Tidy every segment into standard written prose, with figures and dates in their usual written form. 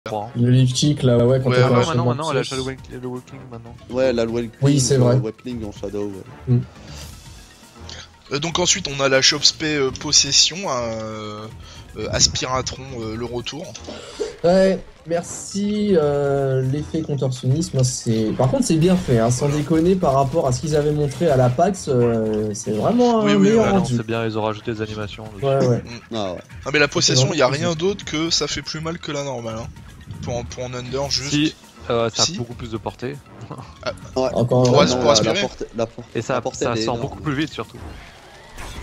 crois. Hein. Le lifting là, ouais, quand Ouais, t'as ouais, l'enchaînement Maintenant, de elle a sauce. Shadow Walking maintenant. Ouais, la Whelpling, Oui, c'est vrai. Whelpling en Shadow. Ouais. Donc ensuite on a la Chopspé Possession, Aspiratron le retour. Ouais, merci. L'effet contorsionnisme, c'est. Par contre, c'est bien fait, hein, sans déconner par rapport à ce qu'ils avaient montré à la PAX. C'est vraiment Oui, un oui, meilleur Ouais, non, rendu. c'est bien, ils ont rajouté des animations. dessus. Ouais, ouais. Ah ouais. Ah mais la Possession, vraiment y a rien possible. d'autre que ça fait plus mal que la normale. Hein. Pour un Under juste. Si, ça Si. a beaucoup plus de portée. Ouais. Encore Pour un as- Non, pour aspirer. Et ça, la portée, ça elle est sort énorme. beaucoup plus vite surtout.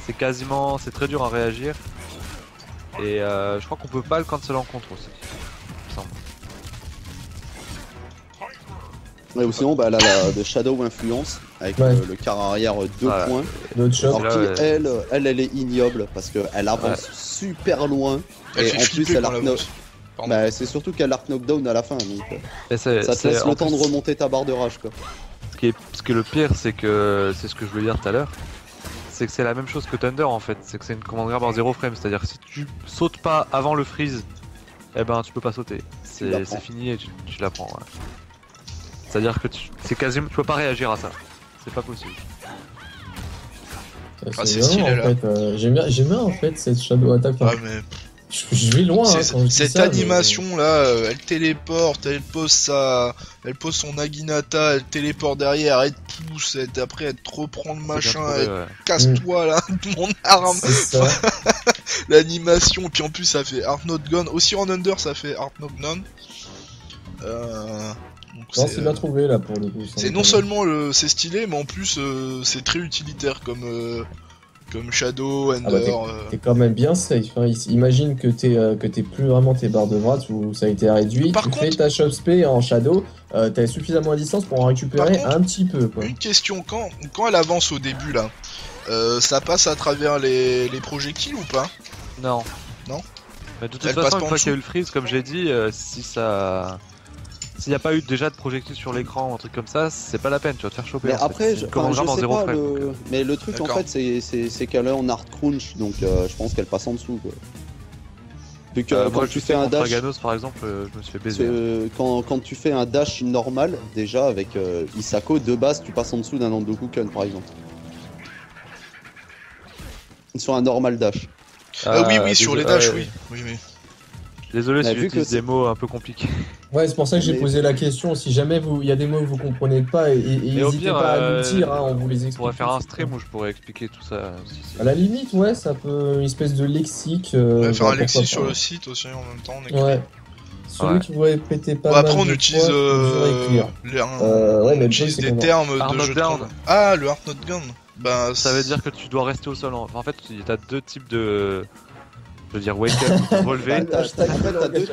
C'est très dur à réagir. Et je crois qu'on peut pas le cancel en contre aussi. Il me semble. Ouais, ou sinon, bah, elle a la de Shadow Influence avec Ouais. le quart arrière 2 Voilà. points. Notre shop. Alors Là, qui, ouais. elle est ignoble parce qu'elle avance super loin. Elle et fait en plus, flipper elle quand arc elle avance. Pardon. bah, c'est surtout qu'elle arc knockdown à la fin. Donc, Et ça te laisse en le temps de plus, remonter ta barre de rage. Quoi. Ce qui est le pire, c'est que c'est ce que je voulais dire tout à l'heure. C'est que c'est la même chose que Thunder en fait. C'est que c'est une commande grab en 0 frame. C'est-à-dire que si tu sautes pas avant le freeze, eh ben tu peux pas sauter. l'apprends. C'est fini et tu l'apprends. Ouais. C'est-à-dire que c'est quasiment, tu peux pas réagir à ça. C'est pas possible. Ça, Ah, c'est c'est vraiment, stylé, en là. fait. J'aime bien en fait cette Shadow Attack. Ah mais Je vais loin hein, quand je dis cette ça, mais- animation là, elle téléporte, elle pose son Naginata, elle téléporte derrière, elle te pousse, après elle te reprend le C'est bien machin, trouvé, elle ouais. casse-toi là, mon arme, C'est ça. l'animation, puis en plus ça fait Art Not Gone, aussi en Under ça fait Art Not Gone. Donc Non, c'est bien trouvé là pour le coup. c'est non seulement c'est stylé, mais en plus c'est très utilitaire comme Shadow, Ah bah, Ender. t'es quand même bien safe. Hein. Imagine que t'es plus vraiment tes barres de bras où ça a été réduit. Par tu contre- fais ta shop spé en shadow, t'as suffisamment à distance pour en récupérer Par contre, un petit peu. Quoi. Une question, quand elle avance au début là, ça passe à travers les projectiles ou pas? Non. Non. Mais de toute Elle passe façon, pas une en fois qu'il y a eu dessous. le freeze, comme j'ai dit, s'il n'y a pas eu déjà de projectile sur l'écran ou un truc comme ça, c'est pas la peine, tu vas te faire choper. Mais en fait. après, C'est une commande grab en sais 0 pas, frame. Donc, mais le truc en D'accord. fait, c'est qu'elle est en hard crunch, donc je pense qu'elle passe en dessous. Quoi. Vu que moi, quand je tu sais fais un contre dash, Aganos, par exemple, je me suis fait baiser. quand tu fais un dash normal, déjà avec Isako, de base, tu passes en dessous d'un Nandokuken par exemple. Sur un normal dash. Oui, sur les dash, oui. Désolé Bah, si vu que j'utilise c'est- des mots un peu compliqués. Ouais, c'est pour ça que j'ai Mais- posé la question. Si jamais il y a des mots que vous comprenez pas, et Et au n'hésitez pire, pas à nous dire, hein, on vous les On explique. pourrait faire un tout de suite, stream hein. où je pourrais expliquer tout ça. À la limite, ouais, ça peut une espèce de lexique. On va faire bah, un lexique pourquoi sur pas. le site aussi en même temps. Ouais. Celui Ouais. qui vous répétez pas Bon, mal après on de utilise, fois, vous aurez écrire. on ouais, mais le utilise truc, c'est des qu'on a- termes Art de Not jeu de Down. rôle. Ah, le Art Not Gun. Bah, Ça veut dire que tu dois rester au sol. En fait, t'as deux types de. Je veux dire, wake up, relever. En fait,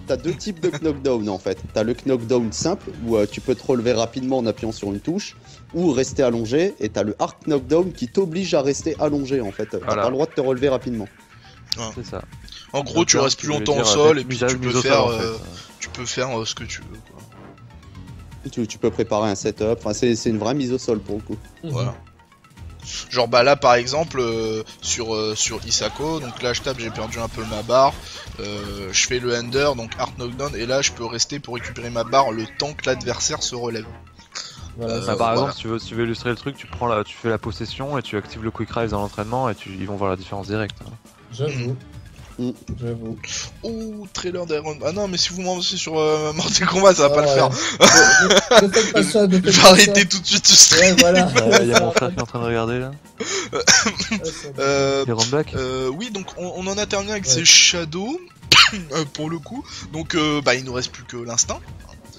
t'as deux types de knockdown en fait. T'as le knockdown simple où tu peux te relever rapidement en appuyant sur une touche ou rester allongé, et t'as le hard knockdown qui t'oblige à rester allongé en fait. T'as Voilà. pas le droit de te relever rapidement. C'est ça. En gros, tu Donc, restes plus ça veut longtemps au dire, sol d'être et puis mise tu mise peux au sol, faire, en fait. Ce que tu veux. Quoi. Tu peux préparer un setup, enfin, c'est une vraie mise au sol pour le coup. Voilà. Genre bah là par exemple sur Isako, donc là je tape, j'ai perdu un peu ma barre, je fais le ender, donc Art Knockdown, et là je peux rester pour récupérer ma barre le temps que l'adversaire se relève. Voilà, Bah, ça, par voilà. exemple, si tu veux illustrer le truc, tu fais la possession et tu actives le quick rise dans l'entraînement et ils vont voir la différence directe. Hein. J'avoue. Mm. J'avoue. Oh, trailer d'Iron. Ah non, mais si vous m'avancez sur Mortal Kombat, ça va pas le Ah, faire. ouais. Ne faites pas ça, ne Je faites vais pas arrêter ça. tout de suite ce stream. Ouais, voilà. Il y a mon frère qui est en train de regarder là. Iron Black. Oui, donc on en a terminé avec Ouais. ces shadows pour le coup. Donc bah il nous reste plus que l'instinct.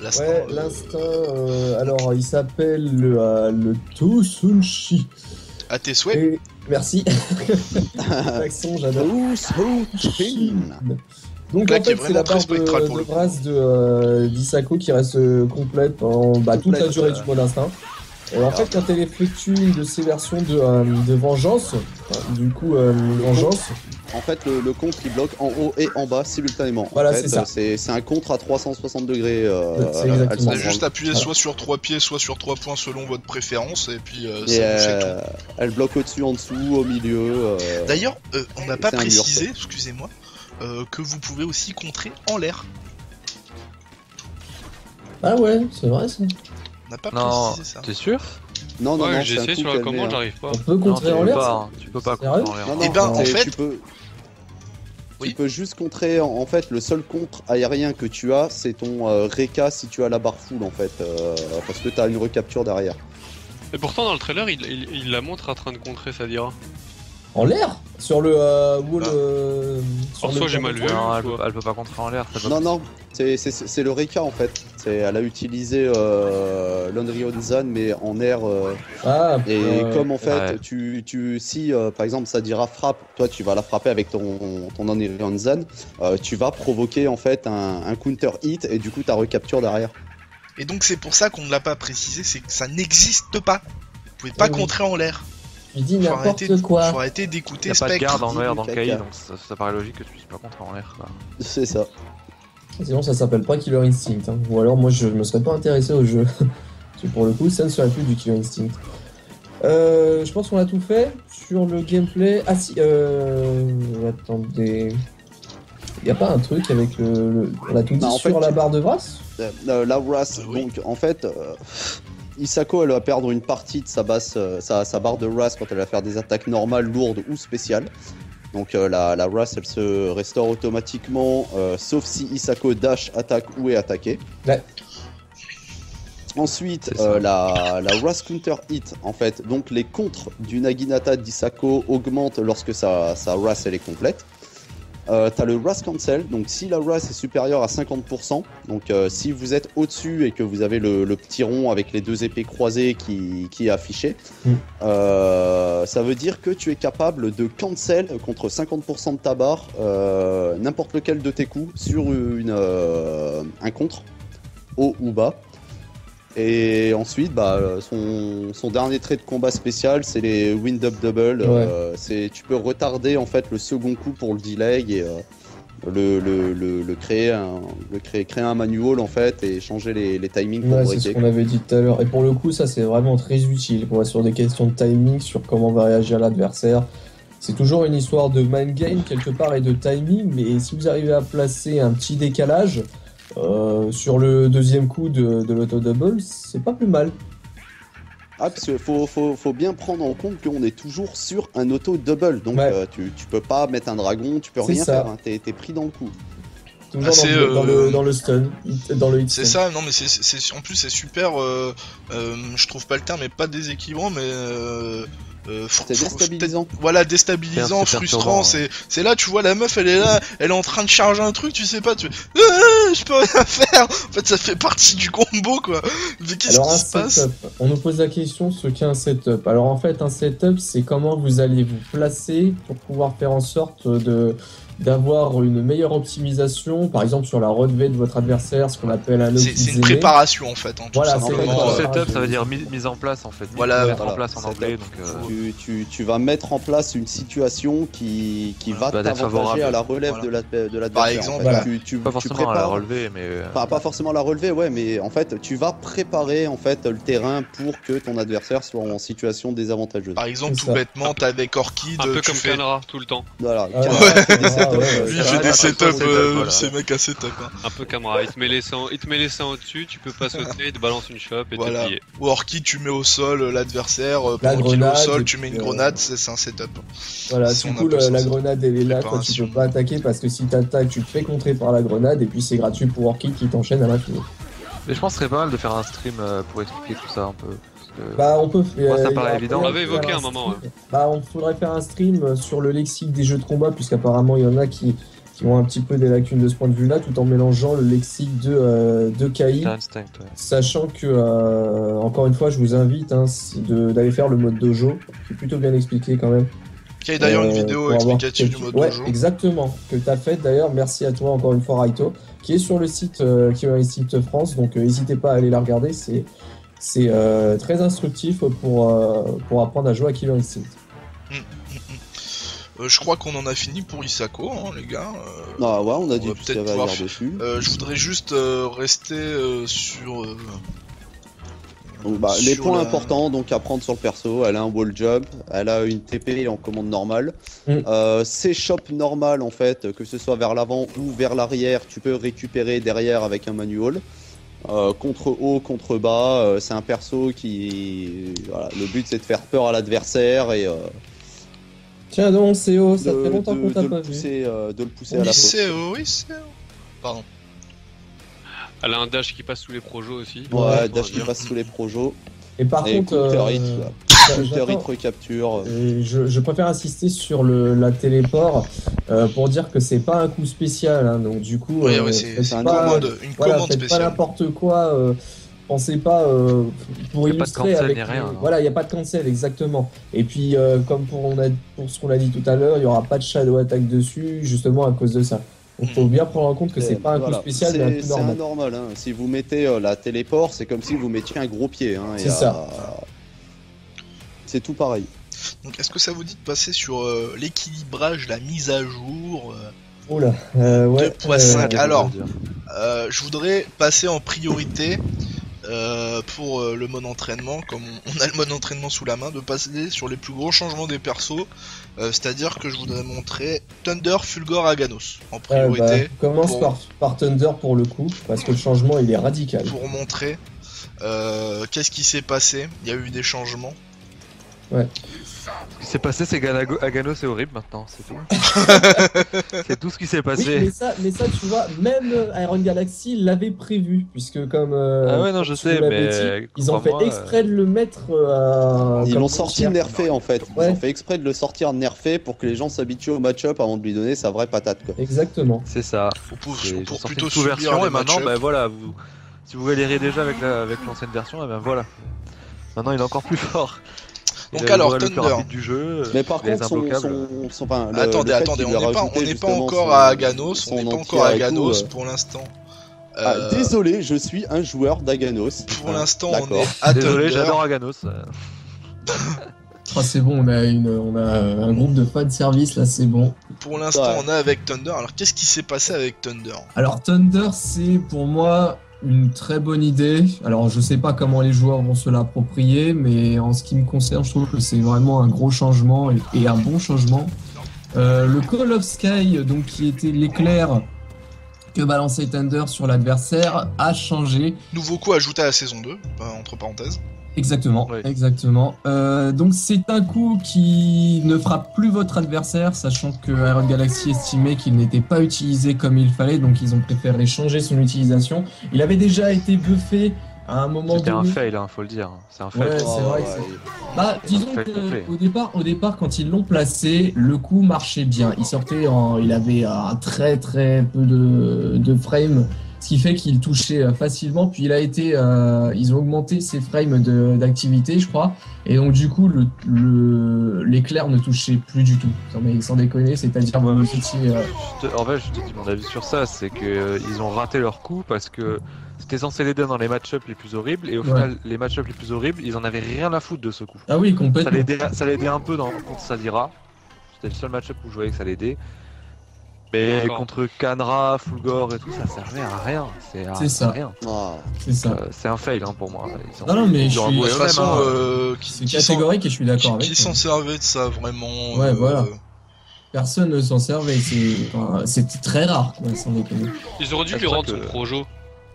Ouais, l'instinct, alors il s'appelle le Tosunshi. À tes souhaits. Et merci. L'accent, j'adore. Donc Là, en qui est fait, c'est vraiment la très barre spectral pour de le coup. brasse d'Isako qui reste complète pendant toute la Complète, durée du mode instinct. Et en fait, quand elle effectue une de ces versions de vengeance, du coup, vengeance, En fait, le contre il bloque en haut et en bas simultanément. Voilà, En fait, c'est ça. C'est un contre à 360 degrés. C'est elle exactement s'en Vous avez juste branle. appuyé Voilà. soit sur 3 pieds, soit sur 3 points selon votre préférence, et puis Et ça vous fait tout. elle bloque au-dessus, en dessous, au milieu. D'ailleurs, on n'a pas c'est un mur, précisé, excusez-moi, que vous pouvez aussi contrer en l'air. Ah ouais, c'est vrai ça. On n'a pas Non, précisé ça. t'es sûr? Non, non, Ouais, non, j'ai c'est un essayé coup sur la calmé, commande, hein. j'arrive pas. On peut Non, contrer en l'air ça. tu peux pas Sérieux contrer en l'air. Non, Eh non, ben, en c'est- fait- tu Oui. peux juste contrer. En fait, le seul contre aérien que tu as, c'est ton Reka si tu as la barre full en fait, parce que t'as une recapture derrière. Et pourtant, dans le trailer, il la montre en train de contrer, ça dira. En l'air? Sur le wall. Sur Alors, le soit j'ai mal vu. Non, elle Soit- peut pas contrer en l'air. ça Non, peut- non, c'est le Reka en fait. Elle a utilisé l'Unreal Zan mais en air. Ah, Et comme en fait, Ouais. si par exemple ça dira frappe, toi tu vas la frapper avec ton Unreal Zan, tu vas provoquer en fait un counter hit et du coup ta recapture derrière. Et donc c'est pour ça qu'on ne l'a pas précisé, c'est que ça n'existe pas. Vous pouvez pas Oui. contrer en l'air. tu dis Faut arrêter, n'importe quoi. faut arrêter Y d'écouter a pas de Spectre. garde en l'air dans le Caca. cahier, donc ça paraît logique que tu puisses pas contrer en l'air. Quoi. C'est ça. Sinon ça s'appelle pas Killer Instinct. Hein. Ou alors moi je me serais pas intéressé au jeu. Parce que pour le coup ça ne serait plus du Killer Instinct. Je pense qu'on a tout fait sur le gameplay. Ah si, attendez. Y a pas un truc avec on a tout dit Bah, en sur fait, la tu- barre de Vras? La Wrath, Oui. donc en fait, Isako elle va perdre une partie de sa barre de Wrath quand elle va faire des attaques normales, lourdes ou spéciales. Donc la Wrath elle se restaure automatiquement, sauf si Isako dash, attaque ou est attaqué. Ouais. Ensuite, C'est ça. la Wrath Counter Hit, en fait, donc les contres du Naginata d'Isako augmentent lorsque sa Wrath elle est complète. T'as le Wrath Cancel, donc si la Wrath est supérieure à 50%, donc si vous êtes au-dessus et que vous avez le petit rond avec les deux épées croisées qui est affiché, ça veut dire que tu es capable de cancel contre 50% de ta barre n'importe lequel de tes coups sur un contre, haut ou bas. Et ensuite, son dernier trait de combat spécial, c'est les Wind Up Double. Ouais. Tu peux retarder en fait le second coup pour le delay et créer un manual en fait et changer les timings pour Ouais, c'est ce breaker. qu'on avait dit tout à l'heure. Et pour le coup, ça c'est vraiment très utile quoi, sur des questions de timing, sur comment va réagir l'adversaire. C'est toujours une histoire de mind game quelque part et de timing, mais si vous arrivez à placer un petit décalage sur le deuxième coup de l'auto-double, c'est pas plus mal. Ah, parce qu'il faut bien prendre en compte qu'on est toujours sur un auto-double. Donc Ouais. tu peux pas mettre un dragon, tu peux C'est rien ça. faire. Hein, t'es pris dans le coup. Toujours Ah, c'est, dans le stun, dans le hit C'est stun. ça, non mais en plus c'est super, je trouve pas le terme, mais pas déséquilibrant, mais C'est déstabilisant. Voilà, déstabilisant, C'est frustrant. perturbant, C'est là, tu vois, la meuf, elle est là, elle est en train de charger un truc, tu sais pas, je peux rien faire. En fait, ça fait partie du combo, quoi. Mais qu'est-ce Alors qui un se passe? setup, on nous pose la question ce qu'est un setup. Alors en fait un setup c'est comment vous allez vous placer pour pouvoir faire en sorte d'avoir une meilleure optimisation, par exemple sur la relevée de votre adversaire, ce qu'on appelle un C'est une préparation, en fait. Hein, tout Voilà, simplement. c'est Le préparation. setup, ça veut dire mise en place en fait. Voilà, mettre voilà. en place en Setup. anglais. Donc, Tu vas mettre en place une situation qui va Bah, d'être t'avantager favorable. à la relève Voilà. de l'adversaire. Par en exemple, fait. voilà. tu pas forcément à la prépares- relever, mais. pas forcément la relever, ouais, mais en fait, tu vas préparer en fait le terrain pour que ton adversaire soit en situation désavantageuse. Par exemple, C'est tout ça. bêtement, t'as avec Orchid, Un peu tu comme fais... Kanra tout le temps. Voilà. Ah, Car- ouais, des setups, ouais, Lui, il ça fait va, des pas setups, trop de setup, voilà. c'est mec à setup. Hein. Un peu Kanra, il te met les seins au-dessus, tu peux pas sauter, il te balance une chope et Voilà. t'es plié. Ou Orchid, tu mets au sol l'adversaire, La pendant qu'il est au grenade, sol, et tu mets une puis, grenade, c'est un setup. Voilà, Si du on coup appelle ça la ça. grenade elle est là, toi tu Préparation. peux pas attaquer parce que si t'attaques tu te fais contrer par la grenade et puis c'est gratuit pour Orchid qui t'enchaîne à l'infini. Mais je pense que ce serait pas mal de faire un stream pour expliquer tout ça un peu. Parce que... Bah on peut Moi, ça il y paraît a- évident. il y a On l'avait évoqué faire un moment, stream. Bah on faudrait faire un stream sur le lexique des jeux de combat puisqu'apparemment il y en a qui ont un petit peu des lacunes de ce point de vue là tout en mélangeant le lexique de KI. Instinct, ouais. Sachant que, encore une fois, je vous invite d'aller faire le mode dojo, qui est plutôt bien expliqué quand même. Il y a d'ailleurs une vidéo pour avoir explicative du quelques- mode ouais, dojo. exactement, que tu as faite d'ailleurs. Merci à toi encore une fois, Raito, qui est sur le site Killer Instinct France. Donc n'hésitez pas à aller la regarder, c'est très instructif pour apprendre à jouer à Killer Instinct. Je crois qu'on en a fini pour Isako, hein, les gars. Ah ouais, on a on dit va tout ce qu'il y peut-être avait à pouvoir dire dessus. Je voudrais juste rester sur... Donc, les sur points la- importants donc à prendre sur le perso, elle a un wall jump, elle a une TP en commande normale. Ses chops normales en fait, que ce soit vers l'avant ou vers l'arrière, tu peux récupérer derrière avec un manual. contre haut, contre bas. C'est un perso qui, voilà, le but c'est de faire peur à l'adversaire et Tiens donc, CO, ça fait longtemps qu'on t'a pas vu. de le pousser à la faute. Oui, c'est. Pardon. Elle a un dash qui passe sous les projos aussi. Ouais, dash qui passe sous les projos. Et par Et contre, counter hit, j'attends- recapture. je préfère insister sur la téléport pour dire que c'est pas un coup spécial, hein, donc du coup, Ouais, c'est faites une pas- commande, une voilà, commande faites pas spéciale. n'importe quoi, pensez pas pour Y a pas de illustrer cancel avec ni rien, hein. voilà, il y a pas de cancel exactement. Et puis comme pour ce qu'on a dit tout à l'heure, il y aura pas de shadow attack dessus justement à cause de ça. Donc faut bien prendre en compte que c'est pas un coup Voilà. spécial mais un coup C'est normal. anormal. Hein. Si vous mettez la téléport, c'est comme si vous mettiez un gros pied. Hein. C'est ça. C'est tout pareil. Donc, est-ce que ça vous dit de passer sur l'équilibrage, la mise à jour Oula, ouais. 2.5. Alors, dire. je voudrais passer en priorité pour le mode entraînement, comme on a le mode entraînement sous la main, de passer sur les plus gros changements des persos. C'est-à-dire que je voudrais montrer Thunder, Fulgor, Aganos en priorité. Commence pour- par Thunder pour le coup, parce que le changement il est radical. pour montrer qu'est-ce qui s'est passé. Il y a eu des changements. Ce qui s'est passé, c'est qu'Agano c'est horrible maintenant, c'est tout. C'est tout ce qui s'est Oui, passé. mais ça, tu vois, même Iron Galaxy l'avait prévu, puisque comme Ah ouais, non, je tu sais, l'avais mais dit, ils ont fait crois-moi, exprès de le mettre. Ils comme l'ont sorti frontière. nerfé en fait. Ils Ouais. ont fait exprès de le sortir nerfé pour que les gens s'habituent au match-up avant de lui donner sa vraie patate. Quoi. Exactement. c'est ça. Pour J'ai pour sorti plutôt une subir sous-version les et maintenant, match-ups. bah voilà, si vous galérez déjà avec l'ancienne version, et ben voilà. Maintenant, il est encore plus fort. Donc Il a alors, le plus Thunder. rapide du jeu. Mais par il est contre, son, imbloquable. enfin, Attendez, le fait attendez, qu'il on lui a n'est pas rajouté justement encore son- à Aganos, son on n'est pas entière encore à et tout, Aganos pour l'instant. Ah, désolé, je suis un joueur d'Aganos. Pour l'instant, on D'accord. est à Désolé, Thunder. j'adore Aganos. Ah, c'est bon, on a un groupe de fans de service là, c'est bon. Pour l'instant, Ouais. on est avec Thunder. Alors, qu'est-ce qui s'est passé avec Thunder? Alors Thunder, c'est pour moi une très bonne idée. Alors je sais pas comment les joueurs vont se l'approprier, mais en ce qui me concerne, je trouve que c'est vraiment un gros changement et un bon changement. Le Call of Sky, donc qui était l'éclair que balançait Thunder sur l'adversaire, a changé. Nouveau coup ajouté à la saison 2, entre parenthèses. Exactement, Oui. exactement. Donc c'est un coup qui ne frappe plus votre adversaire, sachant que Iron Galaxy estimait qu'il n'était pas utilisé comme il fallait, donc ils ont préféré changer son utilisation. Il avait déjà été buffé à un moment C'était un donné. fail, hein, faut le dire. C'est un fail. Ouais, c'est vrai que Bah, disons Fait complet. qu'au départ, quand ils l'ont placé, le coup marchait bien. Il avait un très très peu de frames, ce qui fait qu'il touchait facilement. Puis ils ont augmenté ses frames d'activité, je crois. Et donc du coup, l'éclair ne touchait plus du tout. Sans déconner, c'est-à-dire Ouais, vous je- étiez, En fait, je te dis mon avis sur ça, c'est que ils ont raté leur coup parce que c'était censé l'aider dans les match-ups les plus horribles et au Ouais. final, les match-ups les plus horribles, ils en avaient rien à foutre de ce coup. Ah oui, Ça complètement. l'aidait un peu contre Sadira. C'était le seul match-up où je voyais que ça l'aidait. Mais D'accord. contre Kanra, Fulgor et tout, ça servait à rien. C'est ça. Rien. Ah. C'est ça. C'est un fail hein, pour moi. Non, mais ils je ont suis- avoué De toute eux-mêmes, façon, hein. C'est catégorique et je suis d'accord avec qui toi. s'en servait de ça vraiment Ouais, voilà. Personne ne s'en servait. C'était très rare, quoi, sans déconner. Ils auraient dû C'est lui vrai rendre son que- projo,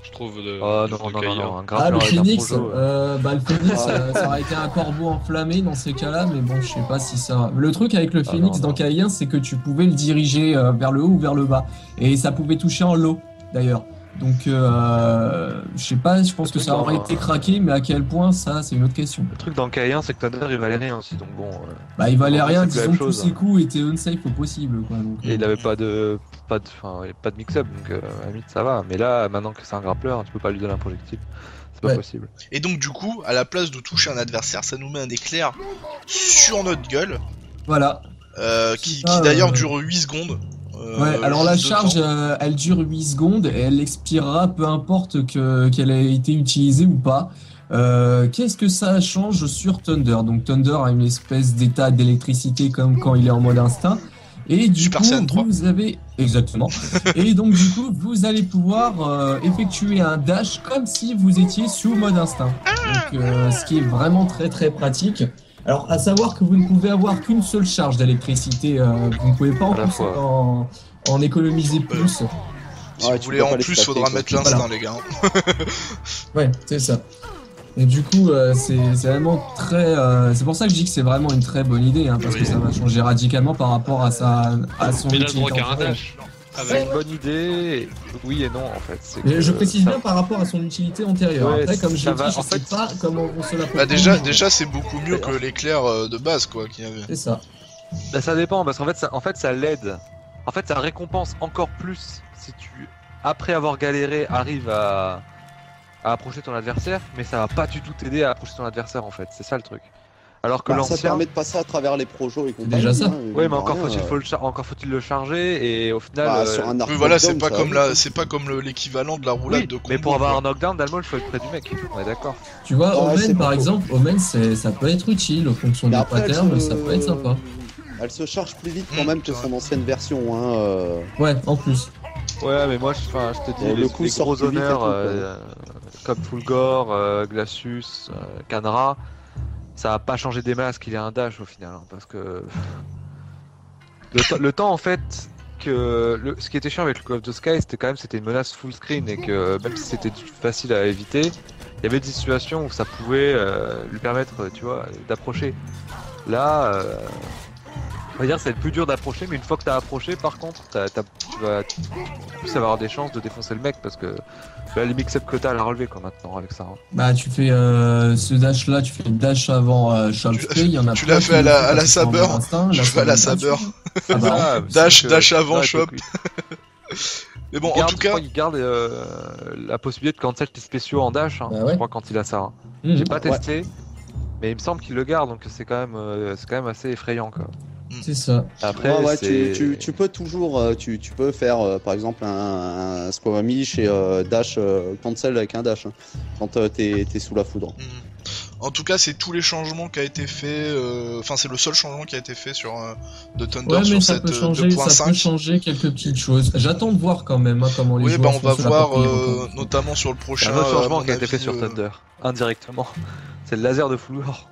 je trouve. Oh de non, non, Kaïa. non, non, un Ah, grappeur le avec un phoenix, projo, le phoenix, ça aurait été un corbeau enflammé dans ces cas-là, mais bon, je sais pas si ça. Le truc avec le Ah, phoenix non, dans Kaïen, c'est que tu pouvais le diriger vers le haut ou vers le bas, et ça pouvait toucher en low, d'ailleurs. Donc, je sais pas, je pense que ça aurait été craqué, mais à quel point, ça, c'est une autre question. Le truc dans K1, c'est que Thunder il valait rien aussi, donc bon. Bah, il valait C'est rien, la disons même que tous chose, ses hein. coups étaient unsafe au possible, quoi. Donc, Et il avait pas de mix-up, donc à la limite ça va. Mais là, maintenant que c'est un grappleur, tu peux pas lui donner un projectile. C'est pas Ouais. possible. Et donc, du coup, à la place de toucher un adversaire, ça nous met un éclair sur notre gueule, voilà. qui ça, d'ailleurs dure 8 secondes. Ouais, alors la juste de charge, temps. elle dure 8 secondes et elle expirera peu importe qu'elle ait été utilisée ou pas. Qu'est-ce que ça change sur Thunder? Donc Thunder a une espèce d'état d'électricité comme quand il est en mode instinct. Et du Super coup, Saiyan 3. vous avez... Exactement. Et donc du coup, vous allez pouvoir effectuer un dash comme si vous étiez sous mode instinct. Donc, ce qui est vraiment très très pratique. Alors, à savoir que vous ne pouvez avoir qu'une seule charge d'électricité. Vous ne pouvez pas À la fois. en économiser plus. Si vous voulez en plus, faudra mettre l'instinct, les gars. Ouais, c'est ça. Et du coup, c'est vraiment très. C'est pour ça que je dis que c'est vraiment une très bonne idée, hein, parce que ça va changer radicalement par rapport à son Mais il a le droit utilité qu'à un antérieure. dash. C'est une bonne idée, oui et non en fait. C'est Mais que je précise ça- bien par rapport à son utilité antérieure. Ouais, Après, comme je ça l'ai va, dit, je en sais fait- pas comment vont se la Bah déjà c'est beaucoup mieux que l'éclair de base, quoi, qu'il y avait. C'est ça. Bah, ça dépend parce qu'en fait, ça l'aide. En fait, ça récompense encore plus si tu, après avoir galéré, arrives à approcher ton adversaire, mais ça va pas du tout t'aider à approcher ton adversaire en fait. C'est ça le truc. Alors que Bah, ça l'ancien, permet de passer à travers les projos et compagnie. déjà ça. ouais, mais encore rien, faut-il le charger et au final. bah, sur un arc Oui, voilà, c'est knockdown, pas ça comme va. c'est pas comme l'équivalent de la roulade oui, de combo. mais pour avoir quoi. un knockdown, Dalmo, il faut être près du mec. On est d'accord. Tu vois, Ouais, c'est Omen pas par faux. exemple, Omen ça peut être utile en fonction Mais des après, patterns, ça peut être sympa. Elle se charge plus vite quand Mm, même que c'est son ancienne version. Hein. Ouais, en plus. Ouais, mais moi, je te dis, Le coup les sort gros plus vite et honneurs tout, comme Fulgor, Glacius, Canra, ça va pas changer des masses qu'il y a un dash au final, hein, parce que le temps en fait ce qui était chiant avec le Call of the Sky, c'était une menace full screen et que même si c'était facile à éviter, il y avait des situations où ça pouvait lui permettre, tu vois, d'approcher. Là, on va dire c'est le plus dur d'approcher, mais une fois que t'as approché, par contre, tu vas plus avoir des chances de défoncer le mec parce que là, les mix-up que t'as à la relever quoi maintenant avec ça. Hein. Bah, tu fais ce dash là, tu fais le dash avant Chomp Spray, il y en a tu plein l'as qui fait à le la- font à la parce qu'ils sont en sabre. instinct, Je là, fais à la ça va sabre. Ah bah, Ah, Dash- c'est que- dash avant, ouais, shop. Mais bon, en tout cas, il garde la possibilité de cancel tes spéciaux en dash, hein, Bah ouais. je crois quand il a ça. Hein. Mhm. J'ai pas testé, mais il me semble qu'il le garde, donc c'est quand même assez effrayant quoi. C'est ça. Après, Ouais, c'est... tu peux toujours, tu peux faire par exemple un Squamish et dash cancel avec un dash hein, quand t'es sous la foudre. en tout cas, c'est tous les changements qui a été fait. Enfin, c'est le seul changement qui a été fait sur de Thunder Ouais, mais sur ça cette peut changer, ça peut 2.5. changer quelques petites choses. J'attends de voir quand même hein, comment les Oui, bah joueurs on va sont sur la voir partie encore. notamment sur le C'est prochain. un autre à changement mon qui a été fait avis, sur Thunder, indirectement. C'est le laser de Fulgor.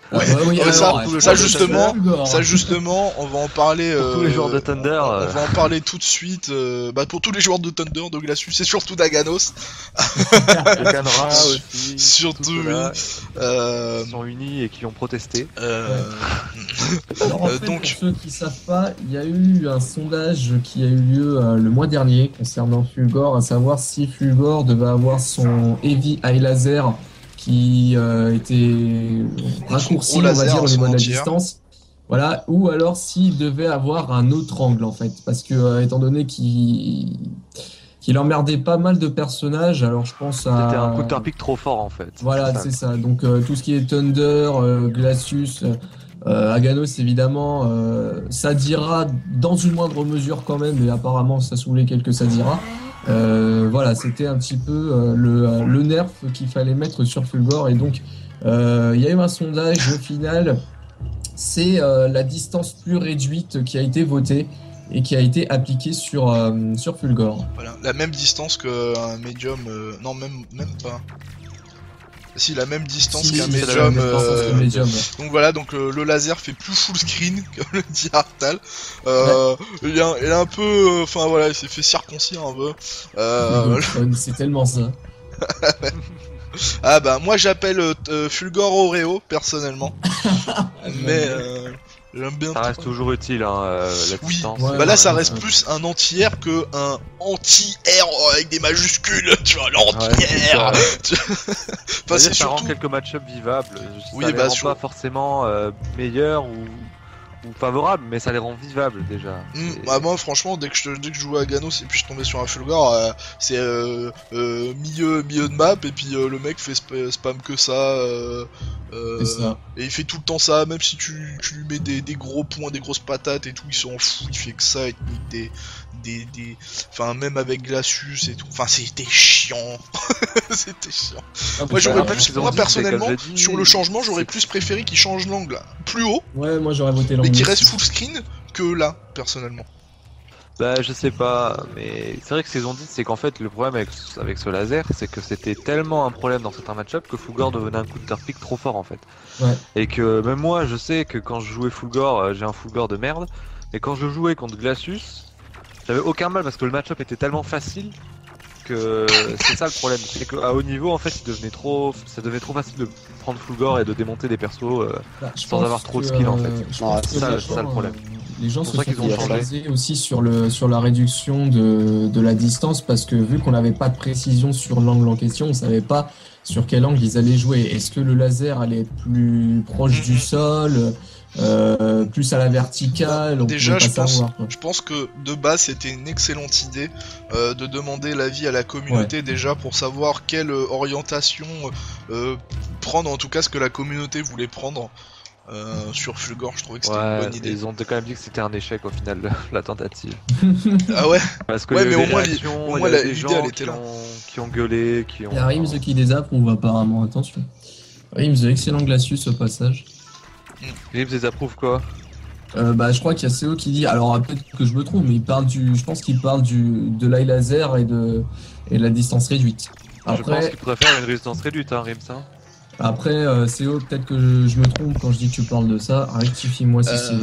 Ah, oui, Ouais, ça, alors, ça, je justement, pense que c'est Ça justement, on va en parler. Pour tous les joueurs de Thunder. On va en parler tout de suite. Bah, pour tous les joueurs de Thunder, de Glacius et surtout d'Aganos. Le Canra aussi. Surtout, tous ceux-là Euh, qui sont unis et qui ont protesté. Alors, en fait, donc- pour ceux qui savent pas, il y a eu un sondage qui a eu lieu le mois dernier concernant Fulgor, à savoir si Fulgor devait avoir son Heavy Eye Laser qui était raccourci, gros on va laser dire, à au son niveau de la entière. distance. Voilà, ou alors s'il devait avoir un autre angle en fait, parce que étant donné qu'il emmerdait pas mal de personnages, alors je pense à... C'était un counter pick trop fort en fait. Voilà, c'est ça. Donc tout ce qui est Thunder, Glacius, Aganos évidemment, Sadira dans une moindre mesure quand même, mais apparemment ça saoulait quelques Sadira. Voilà, c'était un petit peu le nerf qu'il fallait mettre sur Fulgor et donc il y a eu un sondage au final, c'est la distance plus réduite qui a été votée et qui a été appliquée sur Fulgor. Voilà, la même distance qu'un médium. Non, même pas. Si, la même distance Si, qu'un c'est la médium. même distance que le médium, ouais. Donc voilà, donc le laser fait plus full screen que le dit Artal. Il est un peu. Enfin voilà, il s'est fait circoncire un peu. C'est tellement ça. Ah bah, moi j'appelle Fulgor Oreo, personnellement. Mais j'aime bien. Ça reste toujours utile, hein, la Oui, distance. Ouais, bah là ça ouais, reste ouais. plus un anti-air que un anti-air avec des majuscules, tu vois, l'anti-air. Enfin, c'est ça rend surtout. quelques match-ups vivables. Oui, Ça les bah, rend sur- pas forcément meilleurs ou favorables, mais ça les rend vivables déjà. Bah moi franchement dès que je jouais à Ganos et puis je tombais sur un Fulgor, c'est milieu de map et puis le mec fait spam que ça, C'est ça. et il fait tout le temps ça, même si tu lui mets des gros points, des grosses patates et tout, il s'en fout, il fait que ça, il te nique enfin même avec Glacius et tout, enfin c'était chiant. C'était chiant. Moi j'aurais en fait, plus, ce qu'ils ont moi dit, c'est personnellement comme j'ai dit, sur le changement j'aurais c'est- plus préféré qu'il change l'angle plus haut Ouais, moi j'aurais voté mais l'angle. qu'il reste aussi. full screen que là personnellement. Bah je sais pas, mais c'est vrai que ce qu'ils ont dit, c'est qu'en fait le problème avec ce laser, c'est que c'était tellement un problème dans certains match-up que Fulgor devenait un counter pick trop fort en fait. Ouais. Et que même moi je sais que quand je jouais Fulgor, j'ai un Fulgor de merde, et quand je jouais contre Glacius, j'avais aucun mal parce que le match-up était tellement facile que c'est ça le problème. C'est qu'à haut niveau, en fait, ça devenait trop facile de prendre Fulgore et de démonter des persos sans avoir trop de skills en fait. C'est ça le problème. Les gens C'est se pour ça sont qu'ils ont changé. basés aussi sur la réduction de la distance parce que vu qu'on n'avait pas de précision sur l'angle en question, on savait pas sur quel angle ils allaient jouer. Est-ce que le laser allait être plus proche du sol, plus à la verticale? Déjà, je je pense que de base c'était une excellente idée de demander l'avis à la communauté déjà pour savoir quelle orientation prendre, en tout cas ce que la communauté voulait prendre. Sur Fulgore, je trouvais que c'était une bonne idée. Ils ont quand même dit que c'était un échec au final, la tentative. Ah ouais. Parce que Ouais, il y mais avait au moins, des réactions, au il y moins, avait l'idée, des gens elle était là. qui ont gueulé, qui ont... Il y a Rims qui désapprouve apparemment, attention. Rims, excellent Glacius au passage. Rims désapprouve quoi? Je crois qu'il y a CO qui dit, alors peut-être que je me trompe, mais je pense qu'il parle de l'eye laser et de la distance réduite. Je pense qu'il pourrait faire une résistance réduite, hein, Rims. Hein. Après, CO, peut-être que je me trompe quand je dis que tu parles de ça. Rectifie-moi si c'est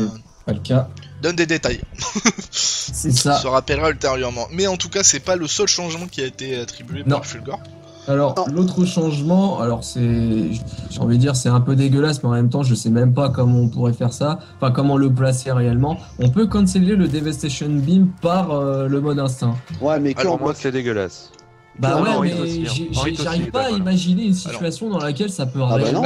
pas le cas. Donne des détails. C'est ça. On se rappellera ultérieurement. Mais en tout cas, c'est pas le seul changement qui a été attribué par Fulgore. Alors, l'autre changement, j'ai envie de dire, c'est un peu dégueulasse, mais en même temps, je sais même pas comment on pourrait faire ça, enfin, comment le placer réellement. On peut canceller le Devastation Beam par le mode instinct. Ouais, mais Alors moi, c'est dégueulasse. Bah Ah, ouais, non, mais aussi, j'arrive pas à voilà. imaginer une situation dans laquelle ça peut bah non,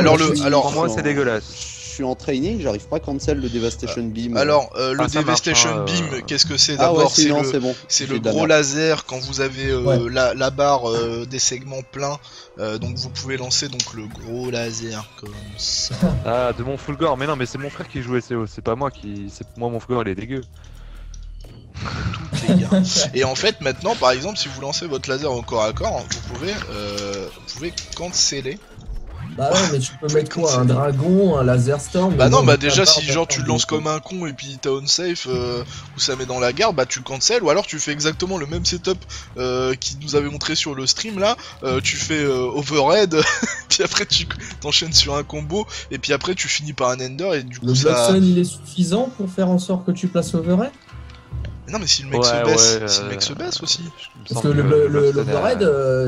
pour moi, c'est dégueulasse. Je suis en training, j'arrive pas à cancel le Devastation Beam. Alors, le ça Devastation marche, Beam, qu'est-ce que c'est Ah ouais, d'abord? sinon, C'est c'est bon. c'est J'ai le de la gros merde. laser quand vous avez Ouais. la barre des segments pleins. Donc vous pouvez lancer donc le gros laser comme ça. Ah, de mon Fulgore, mais non, mais c'est mon frère qui jouait CO, c'est pas moi qui... Moi, mon Fulgore, il est dégueu. Tout est bien. Et en fait, maintenant, par exemple, si vous lancez votre laser au corps à corps, vous pouvez canceller. Bah ouais, mais tu peux mettre quoi? Un dragon, un laser storm? Bah non, mais bah t'as déjà pas si genre tu le lances comme comme un con et puis t'as on safe ou ça met dans la garde, bah tu cancel, ou alors tu fais exactement le même setup qui nous avait montré sur le stream là, tu fais overhead, puis après tu t'enchaînes sur un combo, et puis après tu finis par un ender et du coup Le ça... Bloodsun, il est suffisant pour faire en sorte que tu places overhead? Non mais si le mec Ouais, se baisse, ouais, si le mec se baisse aussi. Parce que l'overhead,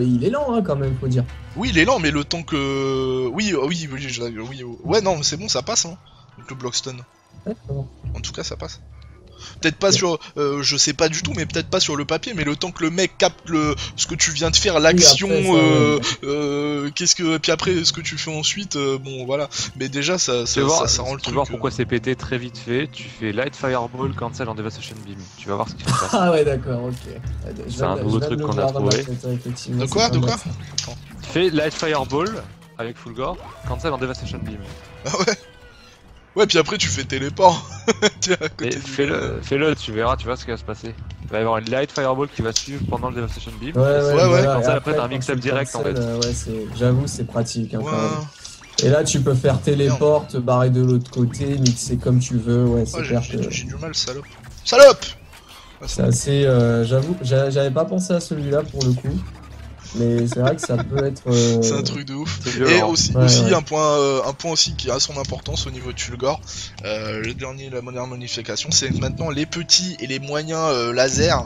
il est lent hein, quand même, faut dire. Oui il est lent mais le temps que... Oui, ouais non mais c'est bon ça passe hein, donc le Blockstun. D'accord. En tout cas ça passe. Peut-être pas sur, je sais pas du tout, mais peut-être pas sur le papier, mais le temps que le mec capte ce que tu viens de faire, l'action, qu'est-ce que, puis après ce que tu fais ensuite, bon voilà. Mais déjà ça rend le Tu truc. vas voir pourquoi c'est pété très vite fait. Tu fais Light Fireball, Cancel en Devastation Beam. Tu vas voir ce qui se passe. Ah ouais, d'accord, ok. C'est un nouveau truc qu'on a trouvé. De quoi Tu fais Light Fireball avec Fulgore, Cancel en Devastation Beam. Ah ouais. Ouais, puis après tu fais téléport. Tiens, à côté Et fais-le, tu verras, tu vois ce qui va se passer. Il va y avoir une Light Fireball qui va suivre pendant le Devastation Beam. ouais. Comme ça, après, t'as un mix-up direct en fait. Ouais, j'avoue, c'est pratique. Hein, Ouais. quand même. Et là, tu peux faire téléport, te barrer de l'autre côté, mixer comme tu veux. Ouais, c'est clair que. J'ai du mal, salope. Salope. C'est assez. J'avoue, j'avais pas pensé à celui-là pour le coup. Mais c'est vrai que ça peut être. C'est un truc de ouf. Violent. Et aussi, Ouais. un point aussi qui a son importance au niveau de Fulgore, la dernière modification, c'est que maintenant les petits et les moyens lasers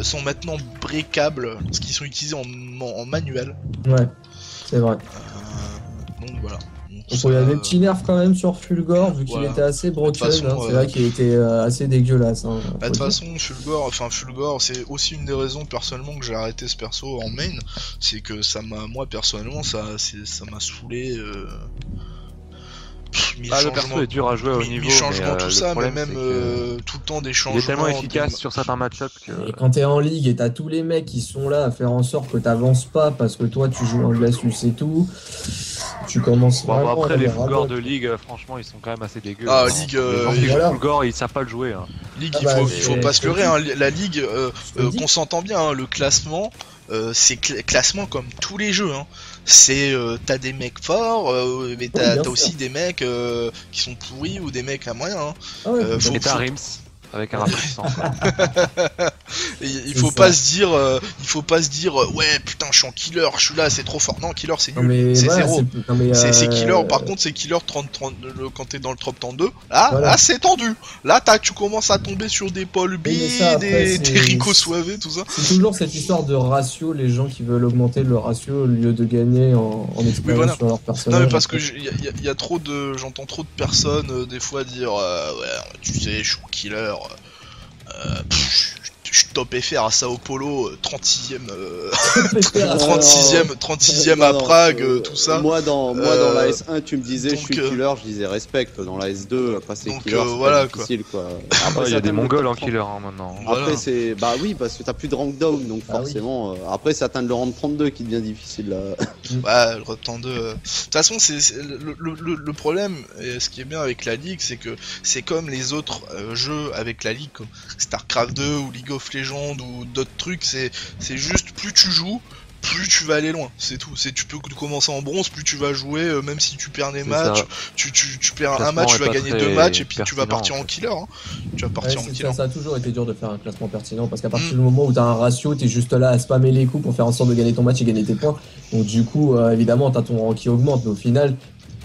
sont maintenant breakables, parce qu'ils sont utilisés en manuel. Ouais, c'est vrai. Donc voilà. Donc il y a des petits nerfs quand même sur Fulgore, vu qu'il était assez broken. façon, hein, c'est vrai qu'il était assez dégueulasse. Hein, Bah, de toute façon, Fulgore, c'est aussi une des raisons personnellement que j'ai arrêté ce perso en main, c'est que moi personnellement, ça m'a saoulé. Le perso est dur à jouer au niveau. Mi-changement, tout ça, mais problème, même c'est que tout le temps des changements. il est tellement efficace sur certains match-ups que. Et quand t'es en ligue et t'as tous les mecs qui sont là à faire en sorte que t'avances pas parce que toi tu joues en Glacius et tout, tu commences vraiment Bon, après, à les avoir Fulgore radote. de ligue, franchement, ils sont quand même assez dégueux. Ah, hein. ligue, Les gens qui jouent voilà. Fulgore, ils savent pas le jouer. Hein. Ligue, Ah bah, il faut pas se leurrer, hein, la ligue, Je te le dis. qu'on s'entend bien, hein, le classement, c'est classement comme tous les jeux. Hein. C'est t'as des mecs forts, mais t'as bien aussi sûr. des mecs qui sont pourris ou des mecs à moyen. Hein. Ah ouais, faut- Et t'as faut- Rims. avec un rafraîchissant. Et il C'est faut ça. pas se dire, ouais putain je suis en killer, je suis là, c'est trop fort. Non, killer c'est Non, nul, mais c'est voilà, zéro. non, mais, C'est killer, par contre c'est killer 30 quand t'es dans le top 32. Là, Voilà. là c'est tendu. Là tu commences à tomber sur des Paul B, Oui, mais ça, après, des c'est- Rico Suave, tout ça. C'est toujours cette histoire de ratio, les gens qui veulent augmenter le ratio au lieu de gagner en expérience voilà. sur leur personnage. Non mais parce que y a trop de, j'entends trop de personnes des fois dire ouais tu sais je suis killer, je suis top FR à Sao Paulo, 36ème 36ème à Non, Prague, tout ça. Moi dans la S1 tu me disais je donc, suis killer, je disais respect. Dans la S2 après c'est donc, killer, c'est voilà, pas difficile quoi. Ah, il y a ça des t'aime mongols le en top killer hein, maintenant. Voilà. Après c'est bah oui parce que t'as plus de rank down donc Ah oui. forcément après c'est atteindre le rang 32 qui devient difficile là. Ouais, le Reptan 2. De toute façon, c'est le problème, et ce qui est bien avec la Ligue, c'est que c'est comme les autres jeux avec la Ligue, comme StarCraft 2 ou League of Legends ou d'autres trucs, c'est juste plus tu joues, plus tu vas aller loin, c'est tout. Tu peux commencer en bronze, plus tu vas jouer, même si tu perds des C'est matchs, ça. tu perds un Classement match, tu est vas pas gagner très 2 matchs et puis tu vas pertinent, partir en en fait. killer. Hein. Tu vas Ouais, partir en c'est killer. ça a toujours été dur de faire un classement pertinent parce qu'à partir Mm. du moment où t'as un ratio, t'es juste là à spammer les coups pour faire en sorte de gagner ton match et gagner tes points. Donc du coup, évidemment, t'as ton rang qui augmente, mais au final,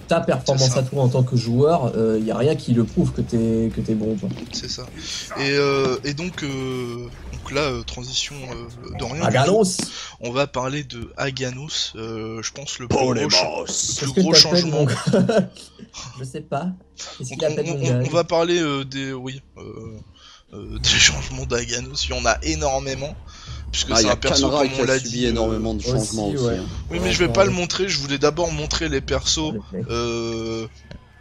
ta performance C'est ça. à toi en tant que joueur, y a rien qui le prouve que t'es bon. Quoi. C'est ça. Et donc là, transition de rien. du tout. Aganos. On va parler de Aganos, je pense le Oh, plus les gros, boss. le Qu'est-ce plus gros que t'appelles, changement. mon- Je sais pas. Qu'est-ce Donc, qu'il appelle mon gars on va parler des changements d'Aganos, il y en a énormément, puisque Ah, c'est y a un perso Kanra comme qui on a l'a subi dit. énormément de aussi, changements aussi. ouais. hein. Oui, mais je vais pas le montrer, je voulais d'abord montrer les persos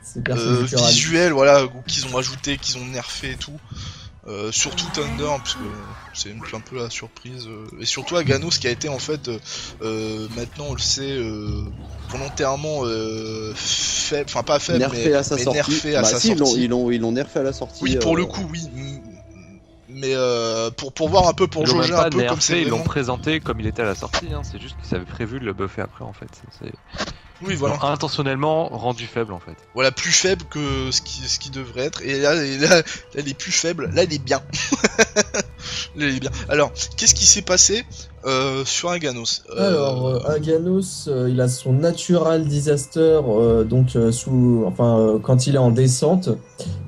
C'est personne visuels, voilà, qu'ils ont ajouté, qu'ils ont nerfé et tout. Surtout Thunder, parce que c'est un peu la surprise. Et surtout Aganos qui a été en fait, maintenant on le sait, volontairement faible, enfin pas faible, Nerfé à sa mais sortie. nerfé à Bah sa si, sortie. ils l'ont nerfé à la sortie. Oui, pour le coup, oui. Mais pour voir un peu, pour Ils l'ont jauger même un pas peu comme c'est nerfé, ils l'ont vraiment... présenté comme il était à la sortie, hein. C'est juste qu'ils avaient prévu de le buffer après en fait. Oui, Ils voilà. l'ont intentionnellement rendu faible en fait. Voilà, plus faible que ce qui devrait être. Et là, il est plus faible. Là, il est bien. Là, il est bien. Alors, qu'est-ce qui s'est passé sur Aganos Alors, Aganos, il a son natural disaster, quand il est en descente.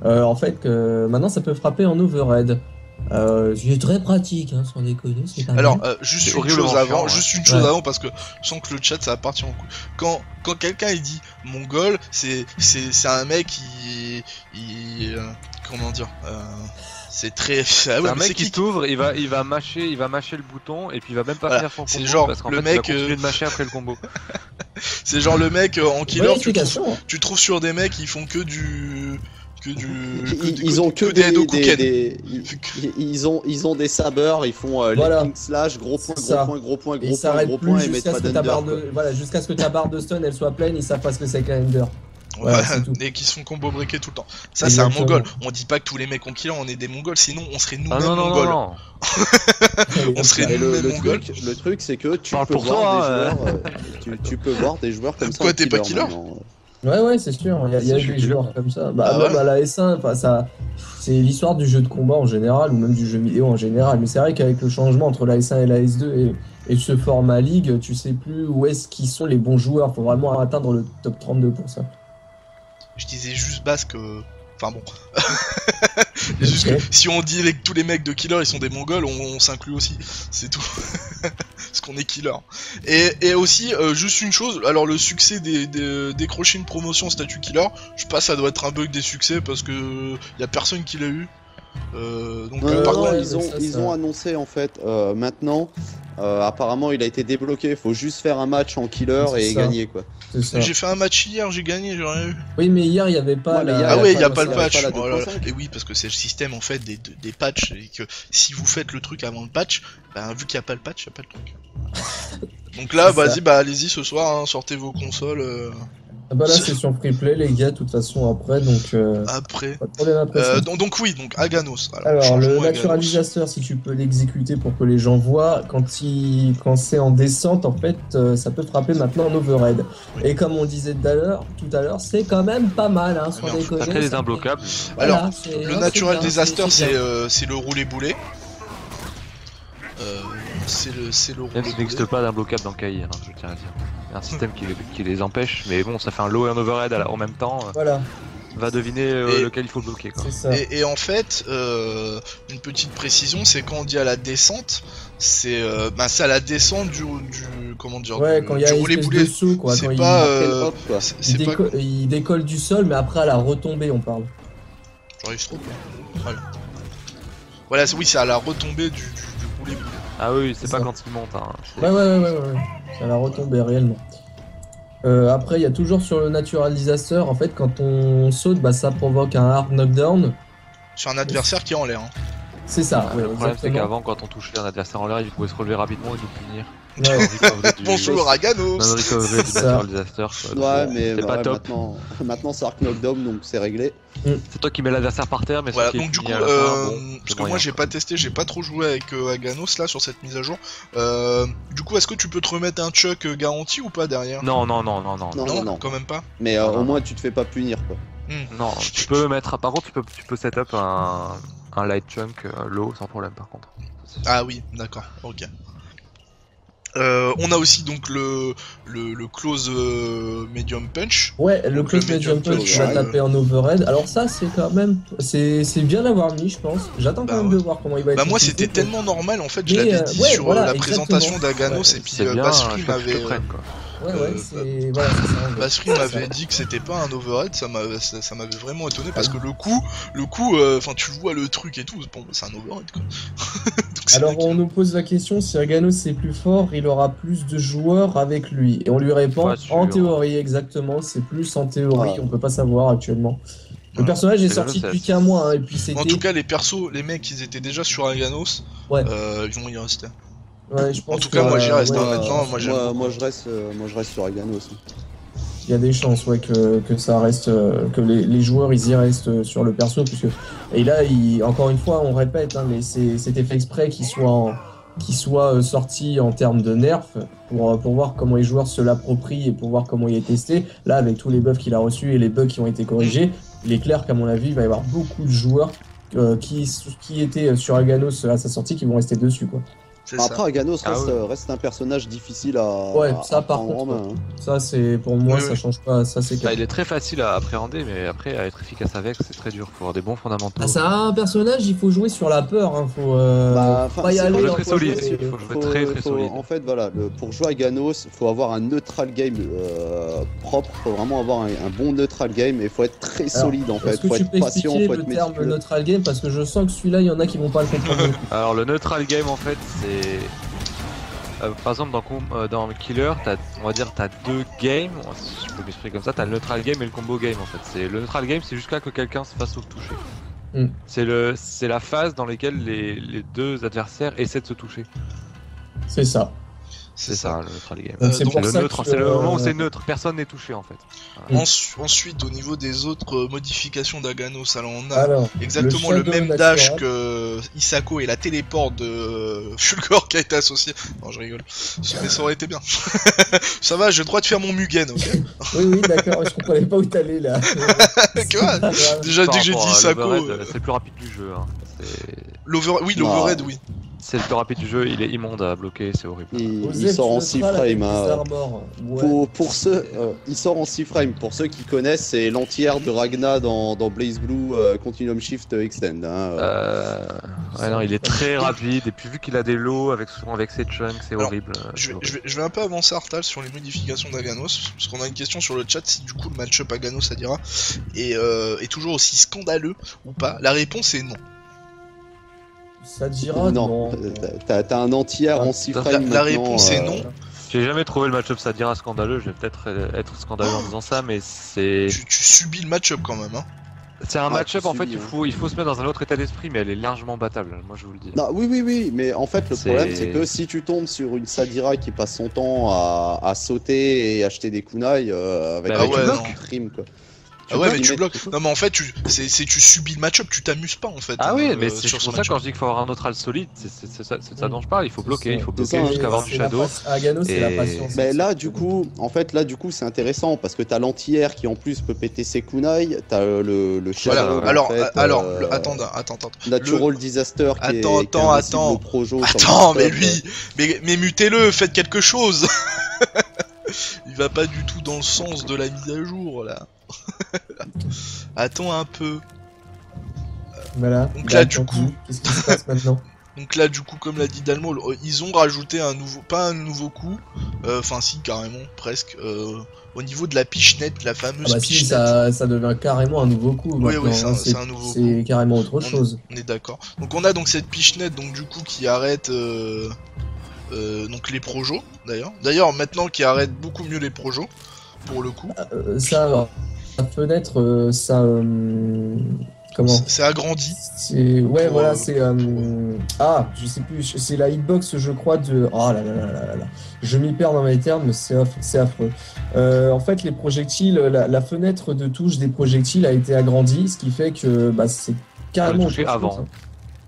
En fait, maintenant, ça peut frapper en overhead. C'est très pratique, hein, sans déconner. C'est pas Alors, mal. juste C'est une horriblement chose avant, chiant, ouais. juste une chose Ouais. avant, parce que je sens que le chat ça va partir en couille. Quand quelqu'un il dit mongol, c'est un mec comment dire, c'est très. Ah ouais, C'est un mais mec c'est qui t'ouvre, il va mâcher le bouton et puis il va même pas Voilà, finir son c'est combo genre parce qu'en le fait il va mec, continuer de mâcher après le combo. C'est genre le mec en killer, Bonne tu trouves, explication. tu trouves sur des mecs qui font que du. Ils ont que des Dokuken. ils ont des sabers, ils font Voilà. les King Slash, gros point, C'est ça. gros point, Et gros il point, s'arrête gros plus point, et mettent jusqu'à pas ce que ta barre d'under. de, voilà, jusqu'à ce que ta barre de stun elle soit pleine, ils savent pas ce que c'est qu'un ender. Voilà, Ouais, c'est tout. et qui se font combo breaker tout le temps. Ça, c'est un Exactement. mongol. On dit pas que tous les mecs en killer on est des mongols, sinon on serait Ah nous-mêmes non non mongols. non. On serait Et nous-mêmes mongols. le truc, c'est que tu Parle peux pour voir toi, des joueurs, tu peux voir des joueurs comme ça. Quoi, en t'es pas killer maintenant. Ouais, c'est sûr. Il y a Si, je des suis joueurs killer. comme ça. Bah, Ah même ouais. à la S1, enfin, ça, c'est l'histoire du jeu de combat en général, ou même du jeu vidéo en général. Mais c'est vrai qu'avec le changement entre la S1 et la S2 et ce format Ligue, tu sais plus où est-ce qu'ils sont les bons joueurs. Faut vraiment atteindre le top 32 pour ça. Je disais juste basque. Enfin bon. C'est juste Ok. que si on dit tous les mecs de killer ils sont des mongols, on s'inclut aussi. C'est tout. Parce qu'on est killer. Et aussi, juste une chose, alors le succès décrocher une promotion statut killer, je sais pas, ça doit être un bug des succès parce que y a personne qui l'a eu. Donc par Non, contre, ouais, ils ça- ont annoncé en fait maintenant. Apparemment, il a été débloqué. Il faut juste faire un match en killer C'est et ça. gagner quoi. C'est ça. j'ai fait un match hier, j'ai gagné, j'ai rien eu. Oui, mais hier, il n'y avait pas Ouais, mais la... hier, Ah y a ouais, pas y a de- pas le y avait patch. pas la Oh là là. 2.5. Et oui, parce que c'est le système en fait des patchs et que si vous faites le truc avant le patch, bah vu qu'il y a pas le patch, y a pas le truc. Donc là, C'est ça. vas-y, bah allez-y ce soir, hein, sortez vos consoles. Ah bah là c'est sur Freeplay les gars, de toute façon après, donc Après. pas de problème après ça. Donc oui, donc Aganos. Alors changement le Aganos. naturalisateur, si tu peux l'exécuter pour que les gens voient, quand c'est en descente, en fait, ça peut frapper maintenant en overhead. Oui. Et comme on disait tout à l'heure, c'est quand même pas mal, hein, sans merde, déconner. Ça crée des ça imbloquables. fait- Alors, Voilà, c'est- Le non, Natural c'est bien, Disaster, c'est bien. c'est le roulé-boulé. C'est le Même roulé-boulé. s'il n'existe pas d'imbloquable dans KI, hein, je tiens à dire. Il y a un système qui les empêche, mais bon, ça fait un low et un overhead en même temps. Voilà, Va deviner Et- lequel il faut bloquer, quoi. c'est ça. Et en fait, une petite précision, c'est quand on dit à la descente, c'est à la descente du comment dire, Ouais, du, quand il y a du une espèce de roulé-boulé. saut, quoi. C'est Quand pas, Quel hop, quoi. il décolle du sol, mais après à la retombée, on parle. J'arrive trop bien. Voilà, oui, c'est à la retombée du roulé-boulé. Ah oui, c'est C'est pas ça. quand il monte. Hein. Ouais. C'est à la retombée réellement. Après, il y a toujours sur le Natural Disaster, en fait, quand on saute, bah, ça provoque un hard knockdown. Sur un adversaire qui est en l'air. Hein. C'est ça, ouais, Le problème, c'est exactement. qu'avant, quand on touchait un adversaire en l'air, il pouvait se relever rapidement et nous punir. Ouais. Bonjour Aganos. Non-recovery du Ça. Natural Disaster. quoi. Ouais, Donc, mais c'est pas ouais, top. maintenant c'est Arc Knockdown, donc c'est réglé. C'est toi qui mets l'adversaire par terre, mais Voilà, celui qui donc est du coup, puni à la fin, bon, parce c'est que moi moyen, j'ai quoi. pas testé, j'ai pas trop joué avec Aganos là sur cette mise à jour. Du coup, est-ce que tu peux te remettre un chuck garanti ou pas derrière? Non. Non. Quand même pas. Mais Non, au non. moins tu te fais pas punir, quoi. Non, tu peux mettre. Par contre, tu peux set up un light chunk low sans problème, par contre. Ah oui, d'accord, ok. On a aussi donc le close medium punch. Ouais, le Donc, close le medium medium punch, tu punch, vas taper en overhead. Alors ça, c'est quand même... C'est bien d'avoir mis, je pense. J'attends Bah quand même ouais. de voir comment il va être Bah moi utilisé, c'était quoi. tellement normal en fait, je Mais, l'avais dit ouais, sur voilà, la exactement. présentation d'Aganos Ouais, et puis C'est bien, Basri je crois que je te m'avait prenne, quoi. Ouais, c'est... Voilà, c'est ça. Basri C'est m'avait ça. dit que c'était pas un overhead, ça m'avait vraiment étonné parce que le coup, enfin tu vois le truc et tout, bon c'est un overhead quoi. Donc, c'est Alors vrai qu'il- on nous pose la question, si Aganos c'est plus fort, il aura plus de joueurs avec lui. Et on lui répond, Pas sûr. en théorie exactement, c'est plus en théorie, Ouais. on peut pas savoir actuellement. Le Ouais. personnage est Mais sorti Aganos, depuis c'est- qu'un mois, hein, et puis c'était... En tout cas les persos, les mecs ils étaient déjà sur Aganos, Ouais. ils vont y rester. Ouais, je pense En tout cas, moi, j'y reste, hein, ouais, maintenant, moi, j'aime beaucoup. moi je reste sur Aganos. il y a des chances ouais, que ça reste, que les joueurs ils y restent sur le perso, puisque... Et là, encore une fois, on répète, hein, mais c'était fait exprès qu'il soit sorti en termes de nerf pour voir comment les joueurs se l'approprient et pour voir comment il est testé. Là, avec tous les buffs qu'il a reçus et les bugs qui ont été corrigés, il est clair qu'à mon avis, il va y avoir beaucoup de joueurs qui étaient sur Aganos à sa sortie qui vont rester dessus, quoi. C'est ça. Après, Aganos Ah reste un personnage difficile à, Ouais, ça, à par prendre en contre, main. Hein. Ça, c'est pour moi, Oui, ça oui. change pas, ça c'est Bah, clair. il est très facile à appréhender, mais après, à être efficace avec, c'est très dur. Faut avoir des bons fondamentaux. Ah, c'est un personnage, il faut jouer sur la peur, hein. Faut Bah, pas y c'est aller. Faut jouer hein, très faut solide, jouer- il faut jouer très solide. En fait, voilà, pour jouer à Ganos, faut avoir un neutral game propre, faut vraiment avoir un bon neutral game et faut être très Alors, solide en fait. Est-ce que Faut tu être peux patient, expliquer faut le être terme méticuleux. neutral game, parce que je sens que celui-là, il y en a qui vont pas le comprendre. Alors, le neutral game, en fait, c'est. Par exemple, dans Killer, on va dire t'as deux games, si je peux m'exprimer comme ça, t'as le neutral game et le combo game en fait. Le neutral game, c'est jusqu'à que quelqu'un se fasse toucher. Mm. C'est la phase dans laquelle les deux adversaires essaient de se toucher. C'est ça. C'est ça, le neutral game. Donc, c'est donc, pour le ça neutre, que, c'est le moment où c'est neutre, personne n'est touché en fait. Ensuite, au niveau des autres modifications d'Aganos, alors on a Alors, exactement le le Shadow même Natural. dash que Isako et la téléport de Fulgor qui a été associé. Non, je rigole. Mais ça aurait été bien. Ça va, j'ai le droit de faire mon Mugen, ok. Oui, d'accord, je comprenais pas où t'allais là. Que va Déjà, Par dès que j'ai rapport dit à Isako, l'overhead, c'est le plus rapide du jeu. Hein. l'overhead, oui. C'est le plus rapide du jeu, il est immonde à bloquer, c'est horrible. Il sort en 6 frames. Hein. Pour ceux, il sort en 6 frames. Pour ceux qui connaissent, c'est l'anti-air de Ragna dans Blaze Blue Continuum Shift Extend. Hein. Ouais, non, il est très rapide, et puis vu qu'il a des lots souvent avec ses chunks, c'est Alors, horrible. Je vais un peu avancer Artal sur les modifications d'Aganos, parce qu'on a une question sur le chat si du coup le match-up Aganos Adira est toujours aussi scandaleux ou pas. La réponse est non. Ça te dira, non, t'as un anti-air en 6 frames. La réponse est non. J'ai jamais trouvé le match-up Sadira scandaleux, je vais peut-être être scandaleux en disant ça, mais c'est... Tu subis le match-up quand même, hein. C'est un match-up, en fait, subis, il faut se mettre dans un autre état d'esprit, mais elle est largement battable, moi je vous le dis. Non, oui, mais en fait, le problème, c'est que si tu tombes sur une Sadira qui passe son temps à sauter et acheter des kunai avec Bah, ouais, non. prime, quoi. Ah ouais, mais tu mets- bloques. Non, mais en fait, tu subis le match-up, tu t'amuses pas en fait. Ah oui, mais sur c'est ce pour ça match-up. quand je dis qu'il faut avoir un neutral solide, c'est ça dont je parle, il faut bloquer, C'est ça, jusqu'à avoir du C'est la shadow. Agano, c'est la Et- patience. Mais là, du coup, c'est intéressant parce que t'as l'anti-air qui en plus peut péter ses kunai, t'as le Voilà, shadow, en alors, fait, attends. Natural Disaster qui est Attends. invincible au Projo sur Attends, le mais stop. lui, mais mutez-le, faites quelque chose. Il va pas du tout dans le sens de la mise à jour là. Attends un peu. Voilà. Donc Bah, là, du tant coup- pis. Qu'est-ce qui se passe maintenant? Donc là, du coup, comme l'a dit Dalmo, ils ont rajouté pas un nouveau coup, enfin si, carrément, presque, au niveau de la pichenette, la Ah fameuse bah si, pichenette. ça devient carrément un nouveau coup. Oui, maintenant, c'est hein. un nouveau coup. C'est carrément autre chose. On est d'accord. Donc on a donc cette pichenette, donc du coup, qui arrête donc les projos, d'ailleurs. D'ailleurs, maintenant, qui arrête beaucoup mieux les projos, pour le coup. Ça, la fenêtre, ça. Comment? C'est agrandi. Ouais, Pour, voilà, c'est. Ah, je sais plus, c'est la hitbox, je crois, de. Oh là là là là là. Je m'y perds dans mes termes, c'est affreux. En fait, les projectiles, la fenêtre de touche des projectiles a été agrandie, ce qui fait que bah, c'est carrément. toucher autre chose, avant. hein.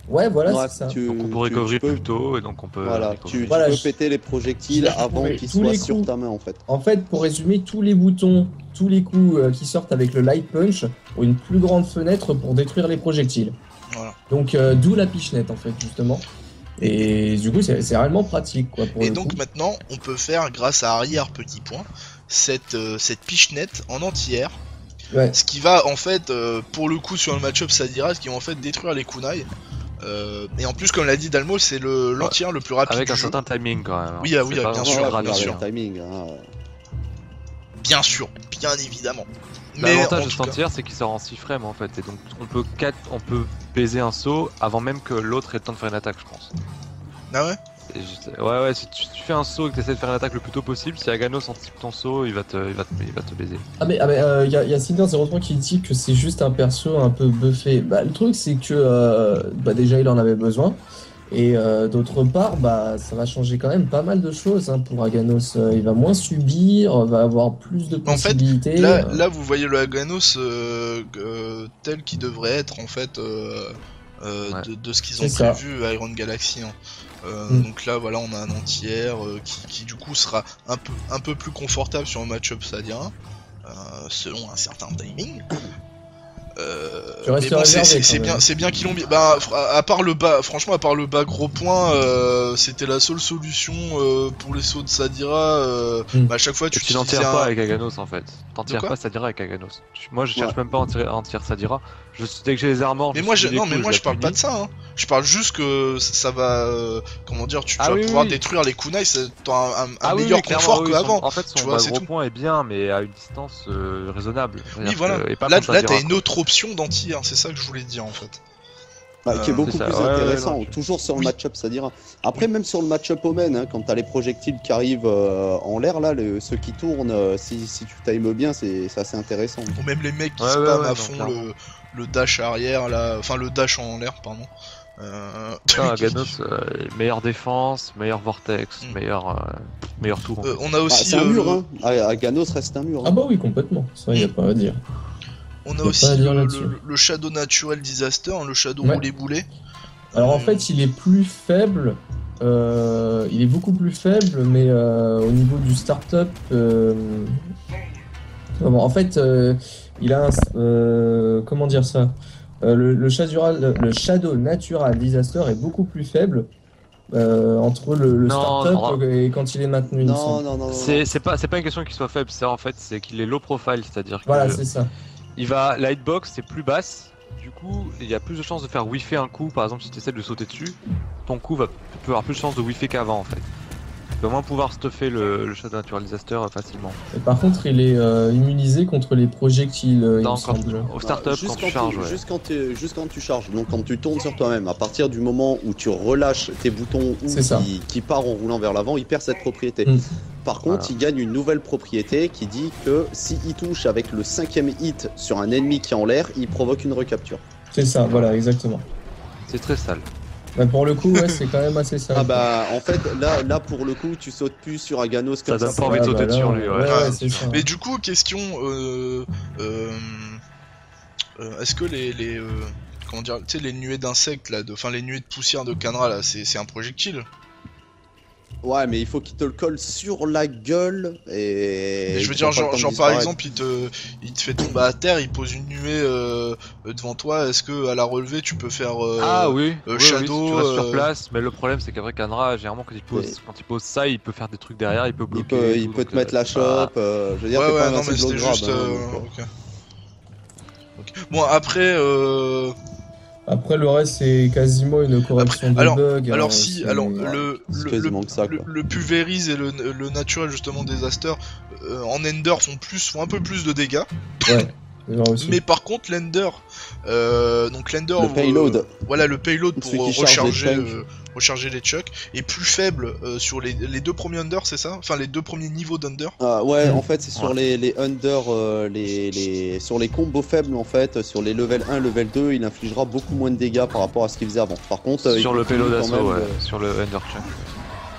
Ouais, voilà, Ouais, c'est ça. Donc on peut recovery peux- plus tôt, et donc on peut... Voilà, recovery. tu Voilà, peux je- péter les projectiles je- avant tous qu'ils les soient sur coups. ta main en fait. En fait, pour résumer, tous les boutons, tous les coups qui sortent avec le light punch ont une plus grande fenêtre pour détruire les projectiles. Voilà. Donc, d'où la pichenette, en fait, justement. Et du coup, c'est réellement pratique, quoi. Pour Et le donc coup. maintenant, on peut faire, grâce à arrière petit point, cette pichenette en entière. Ouais. Ce qui va en fait, pour le coup sur le match-up Sadira, ce qui va en fait détruire les kunai. Et en plus, comme l'a dit Dalmo, c'est l'entière le plus rapide Avec du un jeu. certain timing quand même. hein. Oui, oui, C'est pas bien un sûr, truc bien gratuit, sûr. hein. Le timing. Hein. Bien sûr, bien évidemment. L'avantage en de tout cet anti-air, c'est qu'il sort en 6 frames en fait, et donc on peut baiser un saut avant même que l'autre ait le temps de faire une attaque, je pense. Ah ouais. Ouais, si tu fais un saut et que tu essaies de faire une attaque le plus tôt possible, si Aganos anticipe ton saut, il va te baiser. Y a Cinder03 qui dit que c'est juste un perso un peu buffé. Bah, le truc, c'est que déjà, il en avait besoin. Et d'autre part, bah, ça va changer quand même pas mal de choses hein, pour Aganos. Il va moins subir, va avoir plus de En fait, possibilités. Là, vous voyez le Aganos tel qu'il devrait être en fait de ce qu'ils ont C'est ça. prévu à Iron Galaxy. Hein. Mm. Donc là, voilà, on a un entière qui du coup sera un peu plus confortable sur un match-up Sadira, selon un certain timing. Tu restes Mais bon, réservé, quand même. c'est bien qu'ils l'ont bien. Bah, à part le bas, franchement, à part le bas gros point, c'était la seule solution pour les sauts de Sadira. Bah, à chaque fois, Et tu tu n'en utilisais tires un. pas avec Aganos en fait. T'en tires quoi pas Sadira avec Aganos. Moi je cherche Ouais. même pas à en tirer Sadira. Dès que j'ai les armors. Mais moi, finis les non, mais coups, moi je je parle la pas de punis. ça. Hein. Je parle juste que ça va, comment dire, tu Ah vas oui, pouvoir oui. détruire les kunai, t'as un Ah oui, meilleur oui, clairement, confort oui, qu'avant. En fait, tu son vois, bas c'est gros tout. point est bien, mais à une distance raisonnable. Oui, C'est-à-dire voilà. que- et pas Là, comme là, Sadira, t'as une quoi. autre option d'anti, hein, c'est ça que je voulais te dire en fait. Qui est beaucoup c'est ça, plus ouais, intéressant, ouais, non, toujours sur le Oui. match-up, ça dira. Après, même sur le match-up Omen, hein, quand t'as les projectiles qui arrivent en l'air, là, ceux qui tournent, si tu times bien, c'est assez intéressant. Ou même les mecs qui Ouais, spamment ouais, à non, fond clairement. le dash arrière, là, enfin le dash en l'air, pardon. Non, Aganos, meilleure défense, meilleur vortex, Mm. meilleur tour. en fait. On a aussi, c'est un mur, hein. Aganos reste un mur. Ah Hein. bah oui, complètement. Ça, y a pas à dire. on a y a aussi pas à dire là-dessus. le Shadow Natural Disaster, hein, le Shadow Ouais. roulé boulet. Alors en fait, il est plus faible. Il est beaucoup plus faible, mais au niveau du startup, en fait, il a un, comment dire ça? Le Shadow Natural Disaster est beaucoup plus faible entre le Non, startup non. et quand il est maintenu. il me Non, semble. non. C'est pas une question qu'il soit faible, c'est qu'il est low profile, c'est-à-dire que Voilà, c'est ça. la hitbox c'est plus basse, du coup il y a plus de chances de faire whiffer un coup, par exemple si tu essaies de sauter dessus, ton coup peut avoir plus de chances de whiffer qu'avant en fait. Tu vas moins pouvoir stuffer le Shadow Natural Disaster facilement. Et par contre, il est immunisé contre les projectiles, il me Non, semble. au startup quand tu charges, ouais. Juste quand tu charges, donc quand tu tournes sur toi-même, à partir du moment où tu relâches tes boutons ou C'est ça. qui part en roulant vers l'avant, il perd cette propriété. Mm. Par contre, Voilà. il gagne une nouvelle propriété qui dit que s'il touche avec le 5ème hit sur un ennemi qui est en l'air, il provoque une recapture. C'est ça, voilà, exactement. C'est très sale. Bah, pour le coup, ouais, c'est quand même assez sale. Ah bah en fait là pour le coup tu sautes plus sur Aganos Ça comme donne ça. pas envie de sauter dessus, lui, ouais. Ouais, c'est ça. Mais du coup, question, est-ce que les comment dire, tu sais, les nuées d'insectes là, enfin les nuées de poussière de Khanra là, c'est un projectile. Ouais mais il faut qu'il te le colle sur la gueule et. Et je veux il dire, prend pas le temps de genre par disparaître. exemple, il te fait tomber à terre, il pose une nuée devant toi. Est-ce que à la relever, tu peux faire Ah oui, oui, Shadow, si tu restes sur place, mais le problème c'est qu'après Khanra, généralement quand il pose ça, il peut faire des trucs derrière, il peut Il bloquer. peut, et il tout, peut donc, te mettre la chope. Je veux dire, Ouais, t'es pas ouais, non, un mais c'était grab, juste. donc, Ok. Bon, après. Après, le reste, c'est quasiment une correction de bugs. Alors hein, si, c'est- alors c'est quasiment que ça, quoi. le pulvérise et le naturel justement des asters en Ender font un peu plus de dégâts. Ouais, c'est vrai aussi. Mais par contre l'Ender, donc l'Ender, Le payload. voilà le payload pour Celui qui charge les recharger les chucks est plus faible sur les deux premiers Under, c'est ça? Enfin les deux premiers niveaux d'Under. Ouais, en fait, c'est sur les under, sur les combos faibles, en fait, sur les level 1, level 2, il infligera beaucoup moins de dégâts par rapport à ce qu'il faisait avant. Par contre, sur il le continue payload quand assaut, même ouais, de- sur le Underchunk.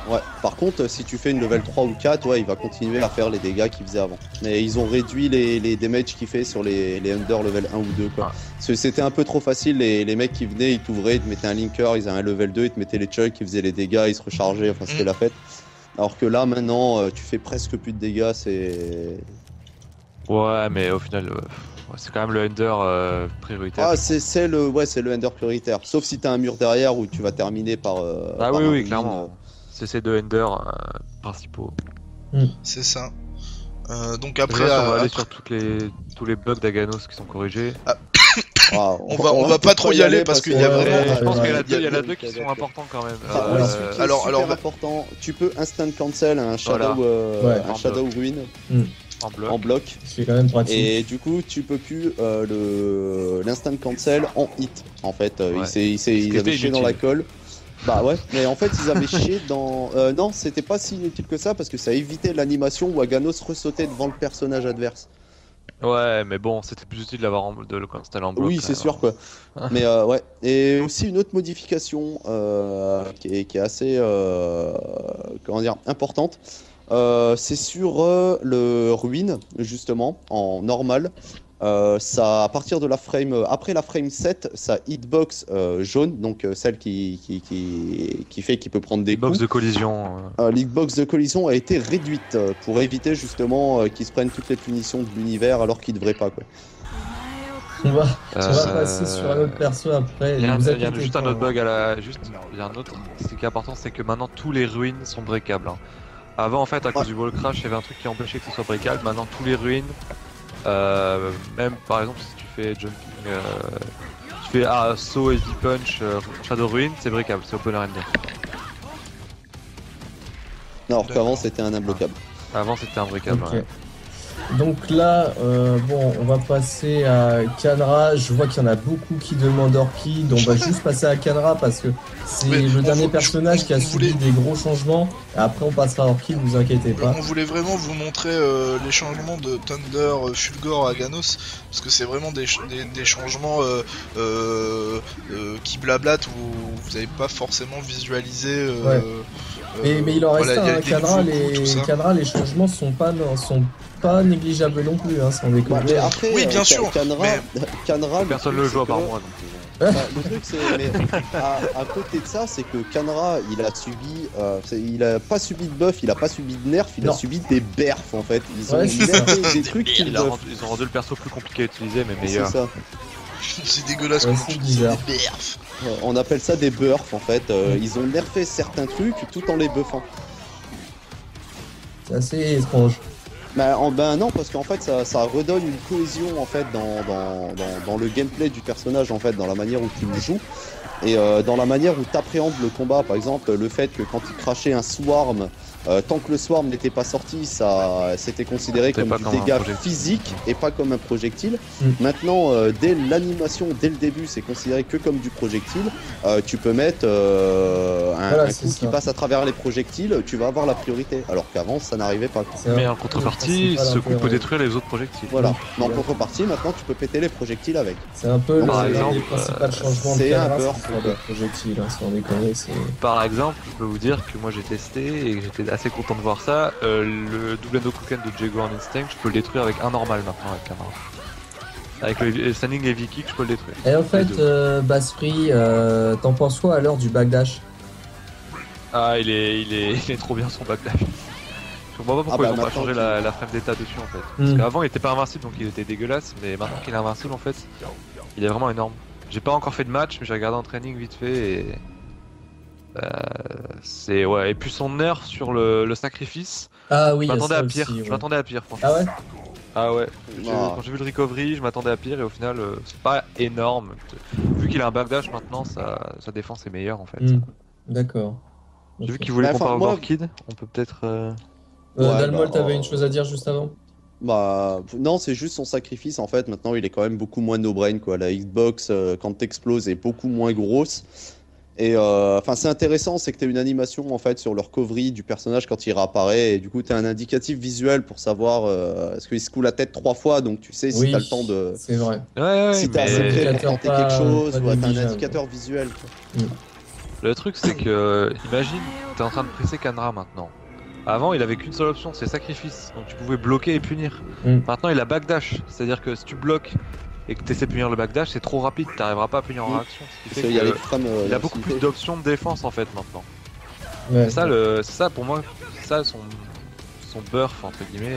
Ouais, par contre, si tu fais une level 3 ou 4, ouais, il va continuer à faire les dégâts qu'il faisait avant. Mais ils ont réduit les damages qu'il fait sur les under level 1 ou 2, quoi. Ah. Parce que c'était un peu trop facile, les mecs qui venaient, ils t'ouvraient, ils te mettaient un linker, ils avaient un level 2, ils te mettaient les chucks, ils faisaient les dégâts, ils se rechargeaient, enfin c'était la fête. Alors que là, maintenant, tu fais presque plus de dégâts, c'est... Ouais, mais au final, c'est quand même le Under prioritaire. Ah, c'est le under prioritaire. Sauf si t'as un mur derrière où tu vas terminer par. Ah par oui, un oui, ruin. clairement. C'est ces deux Ender principaux. C'est ça. Donc Déjà, après, on va aller après- sur tous les bugs d'Aganos qui sont corrigés. Ah, on va pas trop y aller parce qu'il y a Ouais, vraiment. Et je pense ouais, qu'il y en a ouais. deux qui sont importants quand même. Ah, Ouais. celui qui est alors, super va- important, tu peux instant cancel un shadow, Ouais. un shadow ruin en bloc. en bloc. C'est quand même pratique. Et du coup, tu peux plus l'instant cancel en hit. En fait, Ouais. ils était avaient chié dans la inutile. colle. Bah ouais, mais en fait, ils avaient chié dans. Non, c'était pas si inutile que ça parce que ça évitait l'animation où Aganos ressautait devant le personnage adverse. Ouais, mais bon, c'était plus utile de le installer en bloc. Oui, quand c'est même. sûr quoi. Mais ouais. Et aussi une autre modification qui est assez comment dire importante. C'est sur le ruine justement en normal. Ça, à partir de la frame, après la frame 7, sa hitbox jaune, donc celle qui fait qu'il peut prendre des Box coups. de collision. L'hitbox de collision a été réduite pour éviter justement qu'ils se prennent toutes les punitions de l'univers alors qu'ils devraient pas quoi. On va euh, passer sur un autre perso après. Il y a, Vous il y a inquiétez juste pas, un autre hein. bug il y a un autre. Ce qui est important, c'est que maintenant tous les ruines sont breakables. Hein. Avant, en fait, à cause du wall crash, il y avait un truc qui empêchait que ce soit breakable. Maintenant, tous les ruines, même par exemple, si tu fais jumping, tu fais saut, heavy punch, shadow ruin, c'est breakable, c'est open render. Non, alors qu'avant c'était un imbloquable. Avant, c'était unbreakable. Ok. Ouais. Donc là, bon, on va passer à Khanra. Je vois qu'il y en a beaucoup qui demandent Orchid. On va juste passer à Khanra parce que c'est Mais le on dernier vou- personnage qui a on subi voulait- des gros changements. Et après, on passera à Orchid, vous inquiétez pas. On voulait vraiment vous montrer les changements de Thunder, Fulgor à Ganos, parce que c'est vraiment des changements qui blablatent où vous n'avez pas forcément visualisé. Ouais. Mais il en reste voilà, il y a un, des Khanra, nouveaux coups, tout ça. Khanra, les changements sont pas négligeables non plus, hein, sans déconner. Mais après, Oui, bien sûr, Khanra, le Personne truc, le joue à c'est part que- moi. Donc, Bah, le truc c'est, mais à côté de ça, c'est que Khanra, il a subi, il a pas subi de buff, il a pas subi de nerf, il Non. a subi des perfs en fait. Ils ont Ouais, c'est ça. nerfé des trucs qu'ils ils ont rendu le perso plus compliqué à utiliser, mais C'est meilleur. ça. C'est dégueulasse Ouais, comme c'est tu bizarre. dis, des perfs. On appelle ça des burfs en fait. Ils ont nerfé certains trucs tout en les buffant. C'est assez étrange. Ben non, parce qu'en fait ça redonne une cohésion en fait dans le gameplay du personnage en fait, dans la manière où tu le joues et dans la manière où tu appréhendes le combat. Par exemple, le fait que quand il crachait un swarm, Tant que le swarm n'était pas sorti, c'était considéré C'était comme pas du comme un dégât projectile. physique et pas comme un projectile. Mm. Maintenant, dès l'animation, dès le début, c'est considéré que comme du projectile. Tu peux mettre un c'est coup qui ça. passe à travers les projectiles, tu vas avoir la priorité. Alors qu'avant, ça n'arrivait pas. C'est Mais un- en contrepartie, c'est pas ce coup peut l'intérêt. détruire les autres projectiles. Voilà. Mais en Ouais. contrepartie, maintenant, tu peux péter les projectiles avec. C'est un peu Par l'un exemple, des principaux changements de c'est un cadrage beurre, sur quoi. des projectiles, hein, sans déconner. Par exemple, je peux vous dire que moi j'ai testé et que j'étais assez content de voir ça. Le double Endokuken de Jaguar Instinct, je peux le détruire avec un normal maintenant avec la main. Avec le standing heavy kick, je peux le détruire. Et en fait, deux. Bassfree, t'en penses quoi à l'heure du backdash? Ah, il est trop bien son backdash. Je comprends pas pourquoi Ah bah, ils ont pas maintenant changé qu'il- la frame d'état dessus en fait. Parce Hmm. qu'avant il était pas invincible donc il était dégueulasse, mais maintenant qu'il est invincible en fait, il est vraiment énorme. J'ai pas encore fait de match, mais j'ai regardé en training vite fait et. C'est ouais, et puis son nerf sur le sacrifice, Ah oui, je il y a m'attendais ça à pire, aussi, je ouais. m'attendais à pire franchement. Ah ouais? Ah ouais, Ah. quand j'ai vu le recovery, je m'attendais à pire et au final c'est pas énorme. Vu qu'il a un backdash maintenant, sa défense est meilleure en fait. Hmm. D'accord. J'ai vu Ok. qu'il voulait Mais qu'on enfin, parle moi- d'Orchid, on peut peut-être... Ouais, Dalmol, bah, t'avais une chose à dire juste avant? Bah non, c'est juste son sacrifice en fait. Maintenant, il est quand même beaucoup moins no-brain quoi. La Xbox quand t'exploses est beaucoup moins grosse. Et enfin, c'est intéressant, c'est que t'as une animation en fait sur le recovery du personnage quand il réapparaît et du coup t'as un indicatif visuel pour savoir est-ce qu'il secoue la tête 3 fois, donc tu sais si Oui, t'as le temps de c'est vrai. Ouais, si t'es assez mais près pour Indicateur tenter pas- quelque chose, pas ou t'as un négligeable. indicateur visuel. Quoi. le truc c'est que, imagine, t'es en train de presser Kanra maintenant. Avant, il avait qu'une seule option, c'est sacrifice, donc tu pouvais bloquer et punir. Mm. Maintenant, il a backdash, c'est-à-dire que si tu bloques et que tu essaies de punir le backdash, c'est trop rapide, t'arriveras pas à punir en Mm. réaction. Ce qui Parce fait qu'il y a les que frames. il a beaucoup plus d'options de défense en fait maintenant. Ouais. C'est ça pour moi, c'est ça son burf entre guillemets.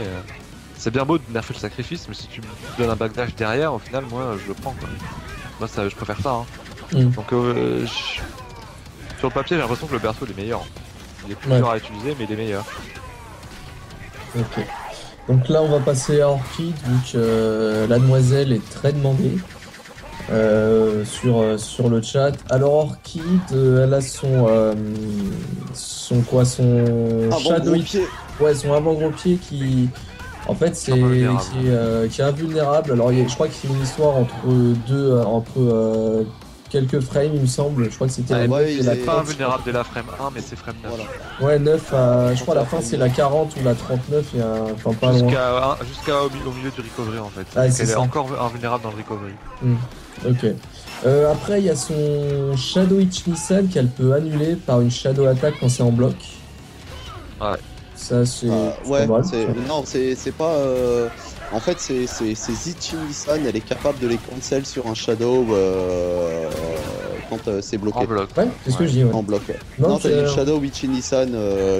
C'est bien beau de nerfer le sacrifice, mais si tu me donnes un backdash derrière, au final, moi je le prends quoi. Moi ça, je préfère ça. Hein. Mm. Donc sur le papier, j'ai l'impression que le berceau il est meilleur. Il est plus Ouais. dur à utiliser, mais il est meilleur. Ok. Donc là, on va passer à Orchid, vu que la demoiselle est très demandée sur le chat. Alors Orchid, elle a son Shadow Hit- pied. ouais, son avant-gros pied qui, en fait, c'est Invulnérable. qui est invulnérable. Alors je crois qu'il y a une histoire entre quelques frames, il me semble. Je crois que c'était Ouais, la ouais, 9 et il la est Pas 40. invulnérable dès la frame 1, mais c'est frame 9. Voilà. Ouais, 9 à, je crois à la fin c'est la 40 ou la 39, enfin pas loin. Jusqu'à au milieu du recovery en fait. Ah, Donc c'est elle est ça. encore invulnérable dans le recovery. Ok. Après, il y a son Shadow Ichi-Nissan qu'elle peut annuler par une Shadow Attack quand c'est en bloc. Ouais. Ça, c'est Ouais, pas mal. non, c'est pas. En fait, c'est Zichi-Nissan, elle est capable de les cancel sur un Shadow quand c'est bloqué. En bloc. Ouais, c'est ce que je dis. Ouais. En bloc. Ouais. Non, Non, t'as c'est- une Shadow Ichi-Nissan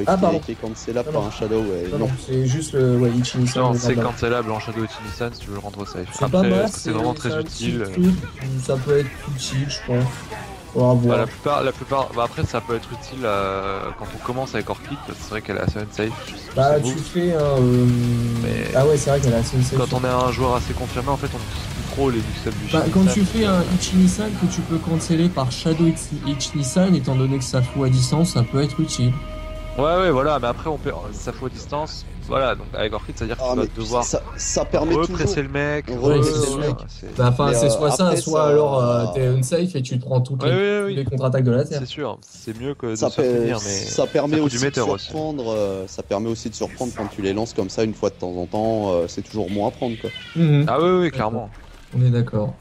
Ah, pardon. qui est cancelable Non, par un Shadow. Ouais. Non, Non. non, c'est juste le Ichi-Nissan. Non, le c'est normal. cancelable en Shadow Nissan si tu veux le rendre safe. C'est pas Après, mal, est-ce que c'est vraiment très un petit utile. truc, ça peut être utile, je pense. Faudra Bah, voir. la plupart, bah après ça peut être utile quand on commence avec Orchid, parce que c'est vrai qu'elle est assez unsafe. Bah, c'est tu beau. fais un. Mais- Ah ouais, c'est vrai qu'elle a assez safe. Quand on est un joueur assez confirmé, en fait, on n'utilise plus trop les mix-ups du Bah, Shin quand Nissan. tu fais un Ichi-Nissan que tu peux canceller par Shadow Ichi-Nissan, étant donné que ça fout à distance, ça peut être utile. Ouais, voilà, mais après, ça faut à distance. Voilà, donc avec Orchid, c'est-à-dire que Ah, tu vas mais devoir ça permet toujours. represser le mec. Represser le mec. Bah, enfin, Mais, c'est soit ça, après, soit ça- alors t'es unsafe et tu te prends toutes Ouais, les contre-attaques de la Terre. C'est sûr, c'est mieux que de Ça, se faire finir, mais ça permet ça coûte aussi du de meter aussi. surprendre. Ça permet aussi de surprendre quand tu les lances comme ça une fois de temps en temps. C'est toujours bon à prendre quoi. Mhm. Ah oui, clairement. On est d'accord.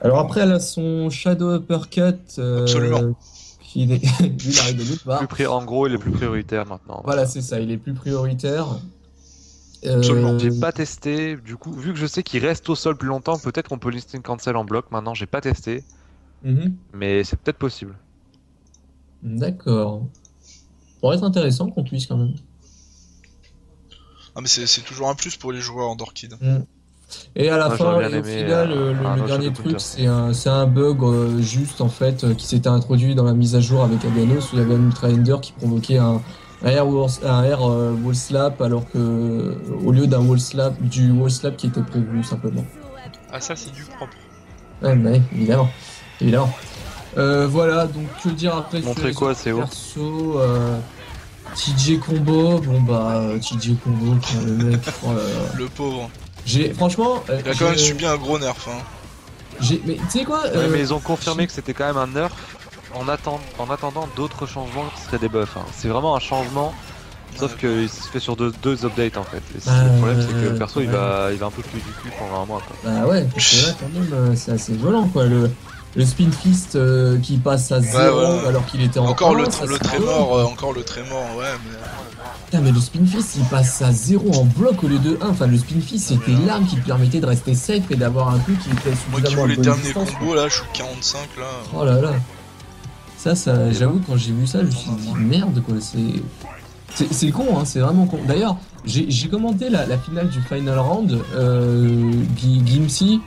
Alors après, elle a son Shadow Uppercut. Absolument. Qui est... Lui, il arrive de nulle part. En gros, il est plus prioritaire maintenant. Voilà, c'est ça, il est plus prioritaire. Absolument. J'ai pas testé, du coup, vu que je sais qu'il reste au sol plus longtemps, peut-être qu'on peut l'instinct cancel en bloc. Maintenant, j'ai pas testé, Mhm. mais c'est peut-être possible. D'accord. Pourrait être intéressant qu'on puisse quand même. Ah mais c'est toujours un plus pour les joueurs d'Orchid. Et à la Moi, fin, j'aurais bien et au aimé, final, un le autre dernier Shadow truc, Counter. c'est un bug juste en fait qui s'était introduit dans la mise à jour avec Aganos où il y avait un Ultra Ender qui provoquait un air wall slap alors que au lieu d'un du wall slap qui était prévu simplement. Ah ça c'est du propre. Ouais, mais évidemment. Voilà, donc que dire après Montrer sur quoi, les c'est haut persos TJ Combo, bon bah TJ Combo, le mec, oh là là. Le pauvre. Franchement, Il a quand même subi un gros nerf. Hein. Mais tu sais quoi Ouais, mais ils ont confirmé que c'était quand même un nerf en attendant d'autres changements qui seraient des buffs. Hein. C'est vraiment un changement, sauf qu'il se fait sur deux updates en fait. Et le problème c'est que le perso il va un peu plus du cul pendant un mois. Quoi. Bah ouais, parce que là quand même c'est assez violent quoi. Le spin fist qui passe à 0 ouais. alors qu'il était en encore 1, le ça, trémor, encore le trémor, ouais. Mais... Putain, mais le spin fist il passe à 0 en bloc au lieu de 1. Enfin, le spin fist c'était l'arme qui te permettait de rester safe et d'avoir un coup qui était moi qui suffisamment voulais à bonne terminer distance. combo là, je suis 45 là. Oh là là. Ça j'avoue quand j'ai vu ça, je me suis dit merde quoi. C'est con, hein, c'est vraiment con. D'ailleurs, j'ai commenté la finale du final round. Gimsy.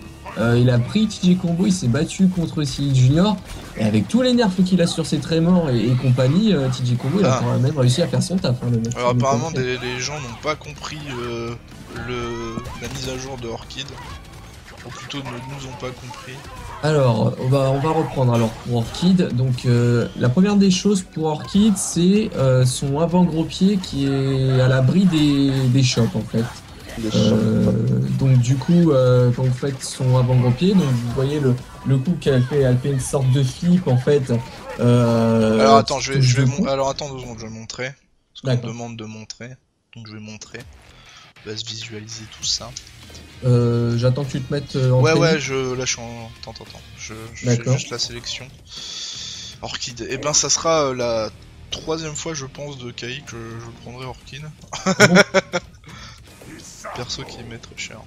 Il a pris TJ Combo, il s'est battu contre CI Junior, et avec tous les nerfs qu'il a sur ses trémors et compagnie, TJ Combo il a quand même réussi à faire son taf. Hein, le mec. Alors apparemment les gens n'ont pas compris la mise à jour de Orchid, ou plutôt ne nous ont pas compris. Alors, on va reprendre alors pour Orchid. Donc la première des choses pour Orchid, c'est son avant-gros pied qui est à l'abri des shops en fait. Donc du coup quand vous faites son avant-gros pied, donc vous voyez le coup qu'elle fait, elle fait une sorte de flip en fait. Alors attends, alors attends 2 secondes, je vais montrer. Parce qu'on me demande de montrer, donc je vais montrer. On va se visualiser tout ça. J'attends que tu te mettes en ouais, training. là je suis en... Attends, je fais juste la sélection. Orchid, et ben ça sera la 3e fois je pense de KI que je prendrai Orchid. Bon. Perso qui met très cher.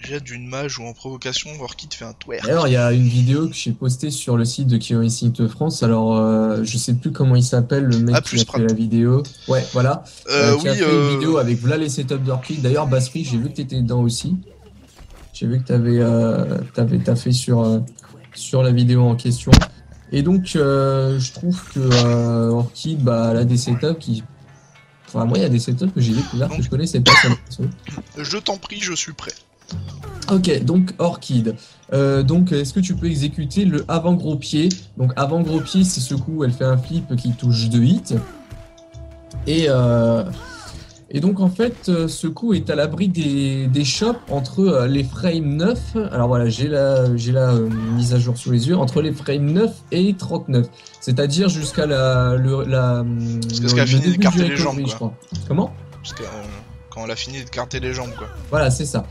J'ai d'une mage ou en provocation, Orchid fait un twerk. D'ailleurs, il y a une vidéo que j'ai postée sur le site de Kiyoshi de France. Alors, je sais plus comment il s'appelle, le mec qui a fait la vidéo. Ouais, voilà. Qui a fait une vidéo avec voilà les setups d'Orchid. D'ailleurs, Basri, j'ai vu que t'étais dedans aussi. J'ai vu que t'avais taffé sur la vidéo en question. Et donc, je trouve que Orchid, bah, elle a des setups qui... Enfin, moi, il y a des setups que j'ai découvert que je connaissais pas. Je t'en prie, je suis prêt. Ok, donc Orchid. Donc, est-ce que tu peux exécuter le avant-gros pied? Donc, avant-gros pied, c'est ce coup, elle fait un flip qui touche 2 hits. Et donc, en fait, ce coup est à l'abri des shops entre les frames 9. Alors voilà, j'ai la mise à jour sous les yeux. Entre les frames 9 et 39. C'est-à-dire jusqu'à jusqu'à fini de carter les jambes, je crois. Comment? Jusqu'à quand elle a fini de carter les jambes, quoi. Voilà, c'est ça.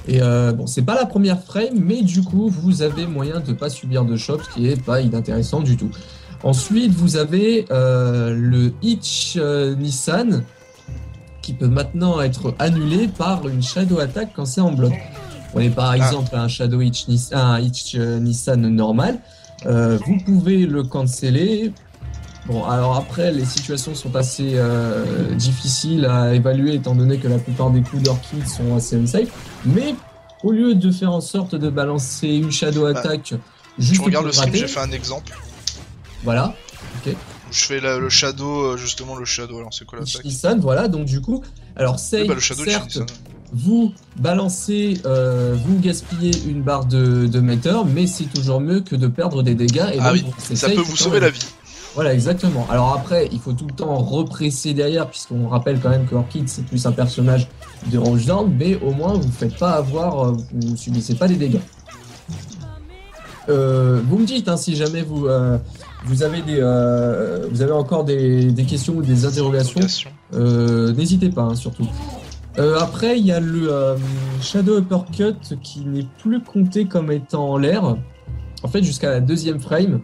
Et bon, c'est pas la première frame, mais du coup, vous avez moyen de pas subir de shop, ce qui est pas inintéressant du tout. Ensuite, vous avez le Hitch Nissan, qui peut maintenant être annulé par une Shadow Attack quand c'est en bloc. On est par exemple un Shadow Hitch Nissan normal. Vous pouvez le canceller. Bon, alors après, les situations sont assez difficiles à évaluer étant donné que la plupart des coups d'Orchid sont assez unsafe. Mais au lieu de faire en sorte de balancer une Shadow Attack juste tu regardes pour le stream, rater, j'ai fait un exemple. Voilà, ok. Je fais le Shadow, justement le Shadow, alors c'est quoi l'attaque? Nissan, voilà, donc du coup, alors Oui, le Shadow certes, vous balancez, vous gaspillez une barre de meter, mais c'est toujours mieux que de perdre des dégâts. Et ah donc, oui, ça peut vous sauver la vie. Voilà, exactement. Alors après, il faut tout le temps represser derrière, puisqu'on rappelle quand même que Orchid, c'est plus un personnage de range down, mais au moins, vous ne faites pas avoir, vous subissez pas des dégâts. Vous me dites, hein, si jamais vous avez encore des questions ou des interrogations, n'hésitez pas, hein, surtout. Après, il y a le Shadow Uppercut qui n'est plus compté comme étant en l'air. En fait, jusqu'à la 2e frame.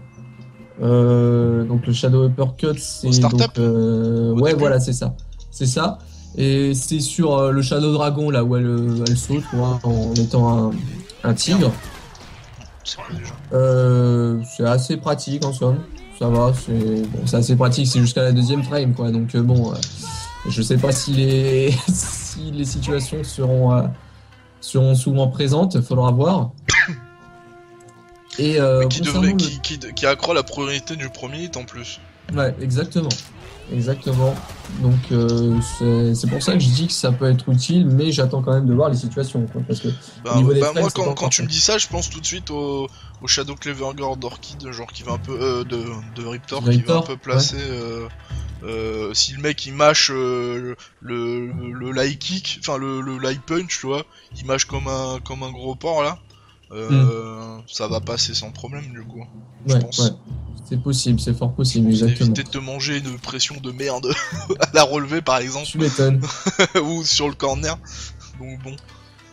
Donc le Shadow Uppercut, c'est donc ouais, voilà, c'est ça. C'est ça. Et c'est sur le Shadow Dragon, là où elle saute, quoi, en étant un tigre. C'est assez pratique en somme. Ça va, c'est assez pratique, c'est jusqu'à la 2e frame, quoi. Donc bon, je sais pas si les situations seront souvent présentes, faudra voir. Et qui accroît la priorité du premier hit en plus. Ouais, exactement. Exactement. Donc c'est pour ça que je dis que ça peut être utile, mais j'attends quand même de voir les situations, quoi, parce que au niveau des frames, moi c'est pas quand encore tu me fait. dis ça, je pense tout de suite au Shadow Cleaver Guard d'Orchid, genre qui va un peu de Riptor, qui va un Riptor, peu placer si le mec il mâche le light kick, enfin le light punch, tu vois, il mâche comme un gros porc là. Ça va passer sans problème du coup, je Ouais, pense. ouais. C'est possible, c'est fort possible, Vous exactement. évitez de te manger une pression de merde à la relever par exemple, Tu m'étonnes. ou sur le corner. Donc bon.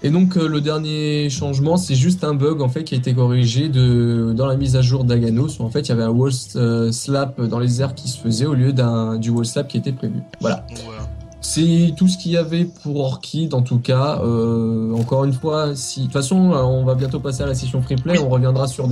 Et donc le dernier changement, c'est juste un bug en fait qui a été corrigé dans la mise à jour d'Aganos, où en fait il y avait un wall slap dans les airs qui se faisait au lieu du wall slap qui était prévu. Voilà. Donc voilà. C'est tout ce qu'il y avait pour Orchid en tout cas. Encore une fois, si de toute façon on va bientôt passer à la session free play, Oui. on reviendra sur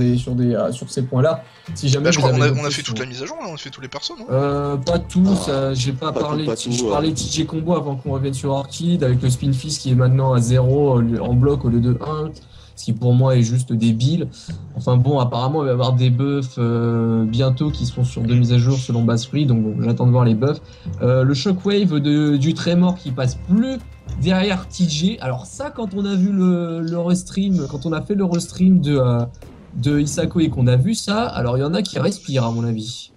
ces points-là. Si jamais Bah, je vous crois qu'on avez a d'autres fait toute questions. la mise à jour, là, on a fait tous les persos, non Pas tous, j'ai pas pas parlé. tout, Je parlais de TJ Combo avant qu'on revienne sur Orchid avec le Spin Fist qui est maintenant à 0 en bloc au lieu de 1, ce qui pour moi est juste débile. Enfin bon, apparemment il va y avoir des buffs bientôt qui seront sur 2 mises à jour selon Bass Free, donc bon, j'attends de voir les buffs. Le Shockwave du Tremor qui passe plus derrière TJ. Alors ça, quand on a vu le restream, quand on a fait le restream de Isako et qu'on a vu ça, alors il y en a qui respirent à mon avis.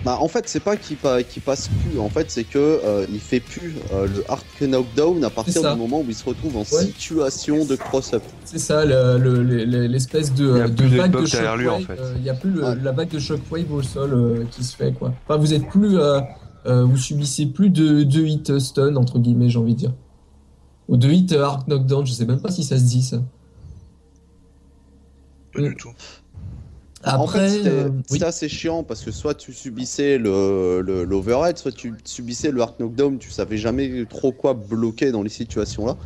Bah en fait c'est pas qu'il passe plus, en fait c'est que il fait plus le arc knockdown à partir ça. du moment où il se retrouve en Ouais. situation de cross-up. C'est ça, l'espèce Il y a de plus de vague de bug derrière lui, en shockwave. fait. Il n'y a plus Ouais. la vague de shockwave au sol qui se fait, quoi. Enfin, vous êtes plus, vous subissez plus de hit stun entre guillemets, j'ai envie de dire, ou de hit arc knockdown. Je sais même pas si ça se dit ça. Pas du tout. En fait, Après, c'était oui, assez chiant parce que soit tu subissais l'overhead, soit tu subissais le hard knockdown, tu savais jamais trop quoi bloquer dans les situations là.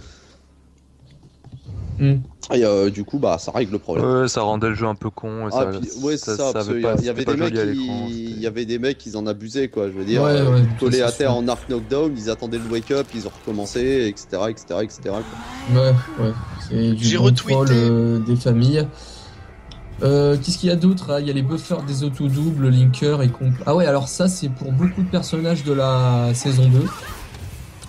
Hmm. Et du coup, bah ça règle le problème. Ouais, ça rendait le jeu un peu con. Et Ah, puis, ouais, c'est ça, parce avait qu'il pas- y avait c'était des pas mecs joli à l'écran, il c'était- y avait des mecs, ils en abusaient quoi, je veux dire, Ouais, ouais, collés ça, à c'est terre sûr. en arc knockdown, ils attendaient le wake up, ils ont recommencé, etc. quoi. Ouais, ouais, c'est du J'ai contrôle retweeté. des familles. Qu'est-ce qu'il y a d'autre? Ah, il y a les buffers des auto-doubles, Linker et comp. Ah ouais, alors ça c'est pour beaucoup de personnages de la saison 2.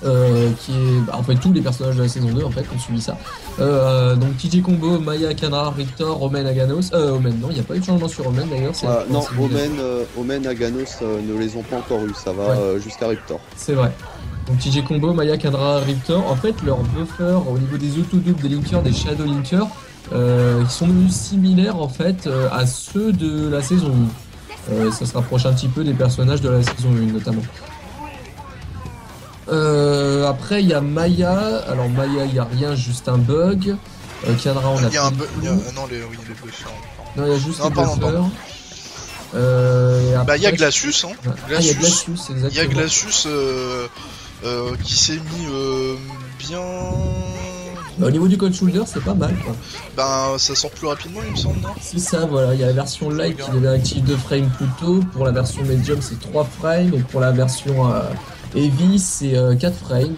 Qui est en fait tous les personnages de la saison 2 en fait ont subi ça. Donc TJ Combo, Maya, Kanra, Riptor, Omen, Aganos. Omen, non, il n'y a pas eu de changement sur Omen d'ailleurs. Non, c'est bizarre. Omen, Aganos ne les ont pas encore eu, ça va jusqu'à Riptor. C'est vrai. Donc TJ Combo, Maya, Kanra, Riptor. En fait, leurs buffers au niveau des auto-doubles, des linkers, des shadow linkers, ils sont devenus similaires en fait à ceux de la saison 1. Ça se rapproche un petit peu des personnages de la saison 1 notamment. Après il y a Maya. Alors Maya il y a rien, juste un bug. Kanra on a Il y a un plus bug. du tout. Non, les buffers. Non il y a juste Non, les pardon, buffers. Bah, il y a Glacius, hein. Ah il y a Glacius. Glacius Il y a exactement. Glacius qui s'est mis bien. Bah, au niveau du cold shoulder c'est pas mal quoi. Ben, ça sort plus rapidement, il me semble, non C'est ça, voilà, il y a la version light qui devait activer 2 frames plus tôt, pour la version medium c'est 3 frames, et pour la version heavy c'est 4 frames.